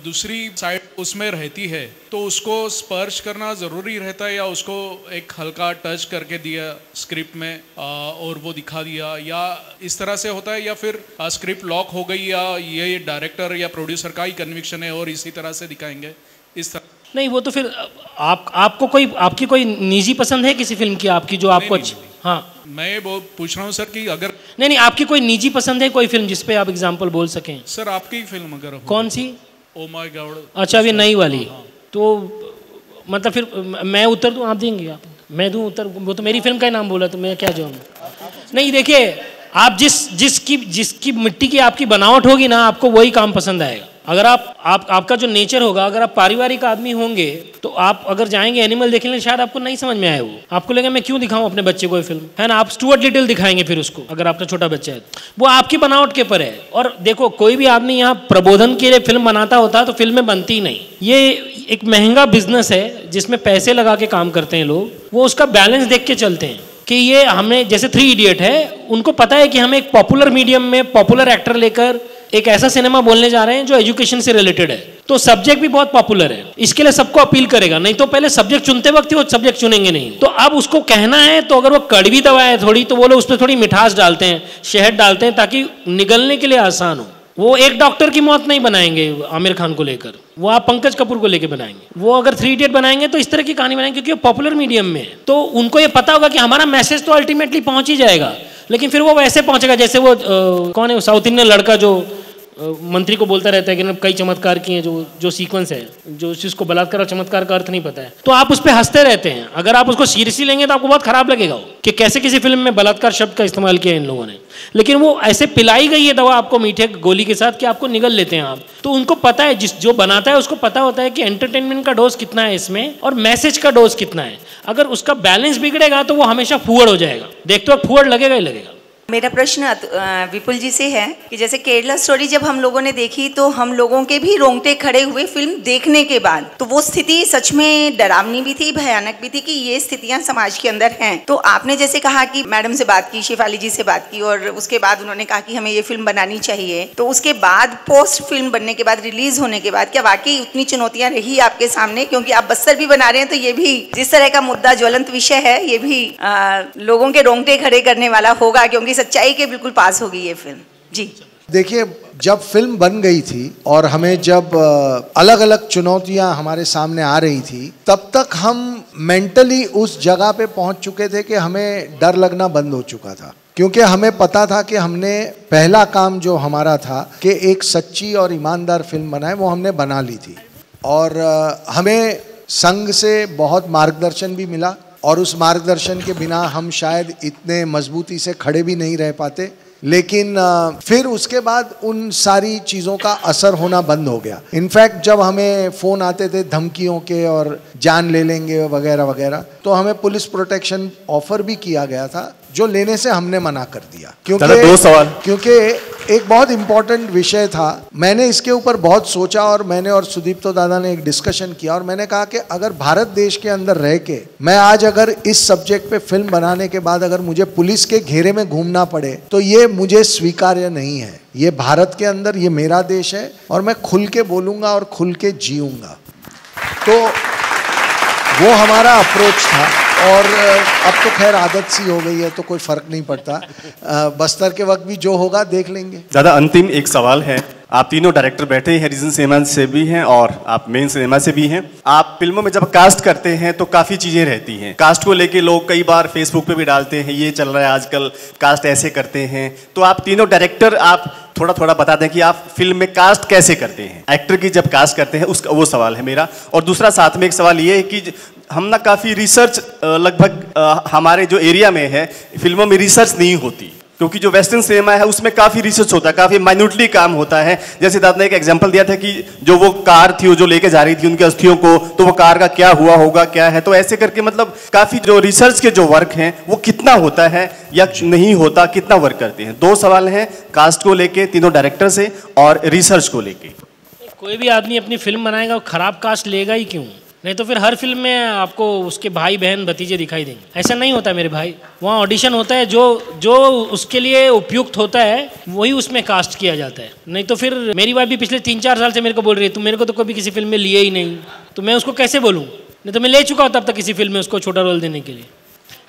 दूसरी साइड उसमें रहती है, तो उसको स्पर्श करना ज़रूरी रहता है या उसको एक हल्का टच करके दिया स्क्रिप्ट में और वो दिखा दिया, या इस तरह से होता है, या फिर स्क्रिप्ट लॉक हो गई या ये डायरेक्टर या प्रोड्यूसर का ही कन्विक्शन है और इसी तरह से दिखाएंगे, इस तरह? नहीं, वो तो फिर आपको आपकी कोई निजी पसंद है किसी फिल्म की, आपकी जो आपको अच्छी? हाँ, मैं वो पूछ रहा हूँ सर कि अगर नहीं आपकी कोई निजी पसंद है कोई फिल्म जिसपे आप एग्जांपल बोल सकें? सर आपकी फिल्म अगर कौन सी? Oh my God. अच्छा, अभी नई वाली। तो मतलब फिर मैं उत्तर दूँ, आप देंगे? आप मैं दूँ उत्तर? वो तो मेरी फिल्म का ही नाम बोला, तो मैं क्या जाऊँ? नहीं, देखिए, आप जिसकी मिट्टी की आपकी बनावट होगी ना, आपको वही काम पसंद आएगा। अगर आपका जो नेचर होगा, अगर आप पारिवारिक आदमी होंगे तो आप अगर जाएंगे एनिमल देखने शायद आपको नहीं समझ में आए, वो आपको लगेगा मैं क्यों दिखाऊं अपने बच्चे को ये फिल्म, है ना। आप स्टुअर्ट लिटिल दिखाएंगे फिर उसको, अगर आपका छोटा बच्चा है वो आपकी बनावट के पर है। और देखो कोई भी आदमी यहाँ प्रबोधन के लिए फिल्म बनाता होता है तो फिल्में बनती ही नहीं। ये एक महंगा बिजनेस है जिसमें पैसे लगा के काम करते हैं लोग, वो उसका बैलेंस देख के चलते हैं कि ये हमें, जैसे 3 इडियट है, उनको पता है कि हमें एक पॉपुलर मीडियम में पॉपुलर एक्टर लेकर एक ऐसा सिनेमा बोलने जा रहे हैं जो एजुकेशन से रिलेटेड है, तो सब्जेक्ट भी बहुत पॉपुलर है, इसके लिए सबको अपील करेगा। नहीं तो पहले सब्जेक्ट चुनते वक्त ही वो सब्जेक्ट चुनेंगे नहीं। तो अब उसको कहना है तो अगर वो कड़वी दवा है थोड़ी, तो वो लोग उस पर थोड़ी मिठास डालते हैं, शहद डालते हैं ताकि निगलने के लिए आसान हो। वो एक डॉक्टर की मौत नहीं बनाएंगे आमिर खान को लेकर, वो आप पंकज कपूर को लेकर बनाएंगे। वो अगर 3 इडियट बनाएंगे तो इस तरह की कहानी बनाएंगे क्योंकि वो पॉपुलर मीडियम में है, तो उनको ये पता होगा कि हमारा मैसेज तो अल्टीमेटली पहुंच ही जाएगा, लेकिन फिर वो वैसे पहुंचेगा जैसे वो कौन है, साउथ इंडियन लड़का जो मंत्री को बोलता रहता है कि कई चमत्कार किए, जो सीक्वेंस है, जो जिसको बलात्कार और चमत्कार का अर्थ नहीं पता है, तो आप उस पर हंसते रहते हैं। अगर आप उसको सीरियसली लेंगे तो आपको बहुत खराब लगेगा कि कैसे किसी फिल्म में बलात्कार शब्द का इस्तेमाल किया इन लोगों ने, लेकिन वो ऐसे पिलाई गई है दवा आपको मीठे गोली के साथ कि आपको निगल लेते हैं आप। तो उनको पता है, जो बनाता है उसको पता होता है कि एंटरटेनमेंट का डोज कितना है इसमें और मैसेज का डोज कितना है। अगर उसका बैलेंस बिगड़ेगा तो वो हमेशा फुअड़ हो जाएगा, देखते वक्त फुअड़ लगेगा ही लगेगा। मेरा प्रश्न विपुल जी से है कि जैसे केरला स्टोरी जब हम लोगों ने देखी तो हम लोगों के भी रोंगटे खड़े हुए फिल्म देखने के बाद। तो वो स्थिति सच में डरावनी भी थी, भयानक भी थी कि ये स्थितियां समाज के अंदर हैं। तो आपने जैसे कहा कि मैडम से बात की, शेफाली जी से बात की और उसके बाद उन्होंने कहा कि हमें ये फिल्म बनानी चाहिए। तो उसके बाद पोस्ट फिल्म बनने के बाद, रिलीज होने के बाद क्या वाकई उतनी चुनौतियां रही आपके सामने? क्योंकि आप बस्तर भी बना रहे हैं तो ये भी जिस तरह का मुद्दा ज्वलंत विषय है, ये भी लोगों के रोंगटे खड़े करने वाला होगा क्योंकि सच्चाई के बिल्कुल पास होगी ये फिल्म। जी देखिए, जब फिल्म बन गई थी और हमें जब अलग अलग चुनौतियां हमारे सामने आ रही थी, तब तक हम मेंटली उस जगह पे पहुंच चुके थे कि हमें डर लगना बंद हो चुका था। क्योंकि हमें पता था कि हमने पहला काम जो हमारा था कि एक सच्ची और ईमानदार फिल्म बनाए, वो हमने बना ली थी। और हमें संघ से बहुत मार्गदर्शन भी मिला और उस मार्गदर्शन के बिना हम शायद इतने मजबूती से खड़े भी नहीं रह पाते। लेकिन फिर उसके बाद उन सारी चीज़ों का असर होना बंद हो गया। इनफैक्ट जब हमें फ़ोन आते थे धमकियों के और जान ले लेंगे वगैरह वगैरह, तो हमें पुलिस प्रोटेक्शन ऑफर भी किया गया था, जो लेने से हमने मना कर दिया। क्योंकि एक बहुत इम्पोर्टेंट विषय था। मैंने इसके ऊपर बहुत सोचा और मैंने और सुदीप्तो दादा ने एक डिस्कशन किया और मैंने कहा कि अगर भारत देश के अंदर रह के मैं आज अगर इस सब्जेक्ट पे फिल्म बनाने के बाद अगर मुझे पुलिस के घेरे में घूमना पड़े तो ये मुझे स्वीकार्य नहीं है। ये भारत के अंदर ये मेरा देश है और मैं खुल के बोलूँगा और खुल के जीऊँगा। तो वो हमारा अप्रोच था और अब तो खैर आदत सी हो गई है तो कोई फ़र्क नहीं पड़ता। बस्तर के वक्त भी जो होगा देख लेंगे। दादा, अंतिम एक सवाल है। आप तीनों डायरेक्टर बैठे हैं, रीजन सिनेमा से भी हैं और आप मेन सिनेमा से भी हैं। आप फिल्मों में जब कास्ट करते हैं तो काफ़ी चीज़ें रहती हैं। कास्ट को लेके लोग कई बार फेसबुक पे भी डालते हैं, ये चल रहा है आजकल, कास्ट ऐसे करते हैं। तो आप तीनों डायरेक्टर आप थोड़ा थोड़ा बता दें कि आप फिल्म में कास्ट कैसे करते हैं, एक्टर की जब कास्ट करते हैं, उसका वो सवाल है मेरा। और दूसरा साथ में एक सवाल ये है कि हम ना काफ़ी रिसर्च लगभग हमारे जो एरिया में है फिल्मों में रिसर्च नहीं होती, क्योंकि जो वेस्टर्न सिनेमा है उसमें काफ़ी रिसर्च होता है, काफ़ी माइन्यूटली काम होता है। जैसे दादा ने एक एग्जांपल दिया था कि जो वो कार थी वो जो लेके जा रही थी उनकी अस्थियों को, तो वो कार का क्या हुआ होगा, क्या है, तो ऐसे करके मतलब काफ़ी जो रिसर्च के जो वर्क हैं वो कितना होता है या नहीं होता, कितना वर्क करते हैं। 2 सवाल हैं, कास्ट को लेके तीनों डायरेक्टर से और रिसर्च को लेके। कोई भी आदमी अपनी फिल्म बनाएगा खराब कास्ट लेगा ही क्यों? नहीं तो फिर हर फिल्म में आपको उसके भाई बहन भतीजे दिखाई देंगे। ऐसा नहीं होता मेरे भाई, वहाँ ऑडिशन होता है, जो उसके लिए उपयुक्त होता है वही उसमें कास्ट किया जाता है। नहीं तो फिर मेरी वाइफ भी पिछले 3-4 साल से मेरे को बोल रही है, तुम मेरे को तो कभी किसी फिल्म में लिए ही नहीं, तो मैं उसको कैसे बोलूँ? नहीं तो मैं ले चुका होता अब तक किसी फिल्म में उसको छोटा रोल देने के लिए।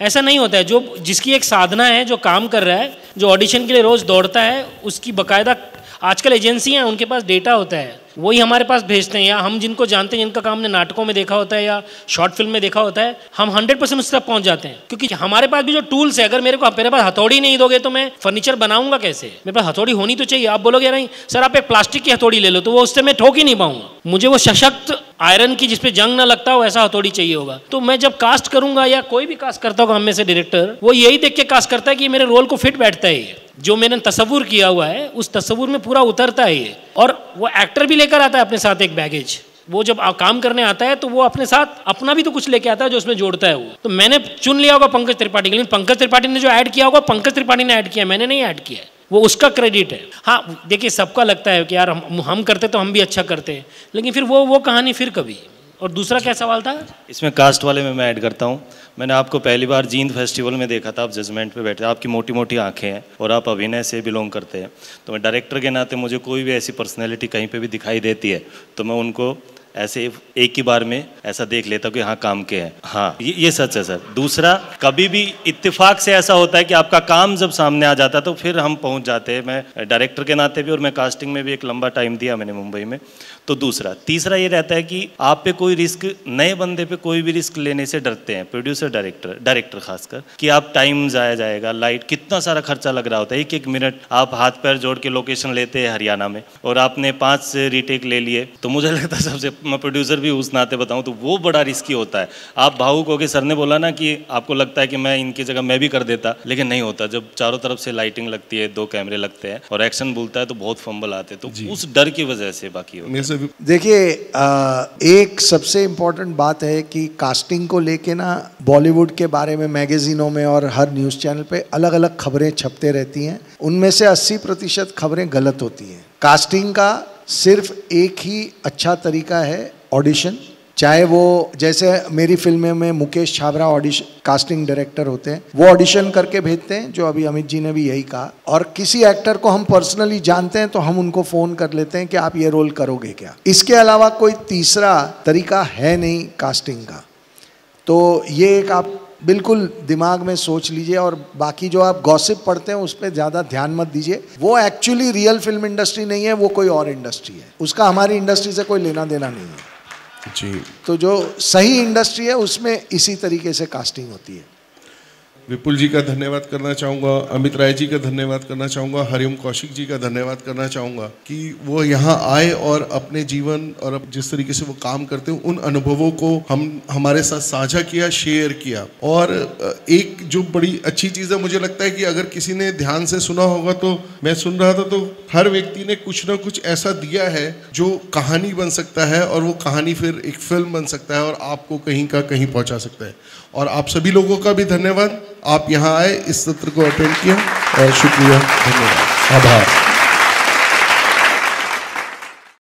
ऐसा नहीं होता है। जो जिसकी एक साधना है, जो काम कर रहा है, जो ऑडिशन के लिए रोज़ दौड़ता है, उसकी बाकायदा आजकल एजेंसियाँ हैं, उनके पास डेटा होता है, वही हमारे पास भेजते हैं। या हम जिनको जानते हैं, जिनका काम हमने नाटकों में देखा होता है या शॉर्ट फिल्म में देखा होता है, हम 100% उस तक पहुंच जाते हैं। क्योंकि हमारे पास भी जो टूल्स है, अगर मेरे पास हथौड़ी नहीं दोगे तो मैं फर्नीचर बनाऊंगा कैसे? मेरे पास हथौड़ी होनी तो चाहिए। आप बोलोगे नहीं सर आप एक प्लास्टिक की हथौड़ी ले लो, तो वो उससे मैं ठोक ही नहीं पाऊंगा। मुझे वो सशक्त आयरन की जिसपे जंग ना लगता हो ऐसा हथौड़ी चाहिए होगा। तो मैं जब कास्ट करूंगा या कोई भी कास्ट करता होगा हम में से डायरेक्टर, वो यही देख के कास्ट करता है कि मेरे रोल को फिट बैठता है, ये जो मैंने तस्वुर किया हुआ है उस तस्वुर में पूरा उतरता है ये। और वो एक्टर भी लेकर आता है अपने साथ एक बैगेज, वो जब काम करने आता है तो वो अपने साथ अपना भी तो कुछ लेके आता है जो उसमें जोड़ता है वो। तो मैंने चुन लिया होगा पंकज त्रिपाठी के लिए, पंकज त्रिपाठी ने जो ऐड किया होगा पंकज त्रिपाठी ने ऐड किया, मैंने नहीं ऐड किया है, वो उसका क्रेडिट है। हाँ देखिए सबका लगता है कि यार हम करते तो हम भी अच्छा करते, लेकिन फिर वो कहानी फिर कभी। और दूसरा क्या सवाल था? इसमें कास्ट वाले में मैं ऐड करता हूँ। मैंने आपको पहली बार जींद फेस्टिवल में देखा था, आप जजमेंट पे बैठे, आपकी मोटी मोटी आंखें हैं और आप अभिनय से बिलोंग करते हैं। तो मैं डायरेक्टर के नाते मुझे कोई भी ऐसी पर्सनैलिटी कहीं पे भी दिखाई देती है तो मैं उनको ऐसे एक ही बार में ऐसा देख लेता हूँ कि हाँ काम के हैं। हाँ ये सच है सर। दूसरा, कभी भी इत्तेफाक से ऐसा होता है कि आपका काम जब सामने आ जाता है तो फिर हम पहुँच जाते हैं। मैं डायरेक्टर के नाते भी और मैं कास्टिंग में भी एक लंबा टाइम दिया मैंने मुंबई में। तो दूसरा, तीसरा ये रहता है कि आप पे कोई रिस्क, नए बंदे पे कोई भी रिस्क लेने से डरते हैं प्रोड्यूसर, डायरेक्टर खासकर, कि आप टाइम जाया जाएगा, लाइट, कितना सारा खर्चा लग रहा होता है। एक मिनट आप हाथ पैर जोड़ के लोकेशन लेते हैं हरियाणा में और आपने 5 रीटेक ले लिए, तो मुझे लगता है सबसे, मैं प्रोड्यूसर भी उस नाते बताऊं तो वो बड़ा रिस्की होता है। आप भावुक हो के, सर ने बोला ना कि आपको लगता है कि मैं इनकी जगह मैं भी कर देता, लेकिन नहीं होता। जब चारों तरफ से लाइटिंग लगती है, 2 कैमरे लगते हैं और एक्शन बोलता है तो बहुत फंबल आते हैं, तो उस डर की वजह से बाकी होता है। देखिए एक सबसे इम्पोर्टेंट बात है कि कास्टिंग को लेके ना बॉलीवुड के बारे में मैगजीनों में और हर न्यूज़ चैनल पे अलग अलग खबरें छपते रहती हैं, उनमें से 80% खबरें गलत होती हैं। कास्टिंग का सिर्फ एक ही अच्छा तरीका है, ऑडिशन। चाहे वो जैसे मेरी फिल्में में Mukesh Chhabra audition casting director होते हैं, वो ऑडिशन करके भेजते हैं, जो अभी अमित जी ने भी यही कहा। और किसी एक्टर को हम पर्सनली जानते हैं तो हम उनको फ़ोन कर लेते हैं कि आप ये रोल करोगे क्या। इसके अलावा कोई तीसरा तरीका है नहीं कास्टिंग का। तो ये एक आप बिल्कुल दिमाग में सोच लीजिए। और बाकी जो आप गॉसिप पढ़ते हैं उस पर ज़्यादा ध्यान मत दीजिए। वो एक्चुअली रियल फिल्म इंडस्ट्री नहीं है, वो कोई और इंडस्ट्री है, उसका हमारी इंडस्ट्री से कोई लेना देना नहीं है जी। तो जो सही इंडस्ट्री है उसमें इसी तरीके से कास्टिंग होती है। विपुल जी का धन्यवाद करना चाहूँगा, अमित राय जी का धन्यवाद करना चाहूँगा, हरिओम कौशिक जी का धन्यवाद करना चाहूँगा कि वो यहाँ आए और अपने जीवन और अब जिस तरीके से वो काम करते हैं उन अनुभवों को हमारे साथ साझा किया, शेयर किया। और एक जो बड़ी अच्छी चीज़ है, मुझे लगता है कि अगर किसी ने ध्यान से सुना होगा, तो मैं सुन रहा था तो हर व्यक्ति ने कुछ ना कुछ ऐसा दिया है जो कहानी बन सकता है और वो कहानी फिर एक फिल्म बन सकता है और आपको कहीं का कहीं पहुँचा सकता है। और आप सभी लोगों का भी धन्यवाद, आप यहाँ आए, इस सत्र को अटेंड किया, और शुक्रिया, धन्यवाद, आभार।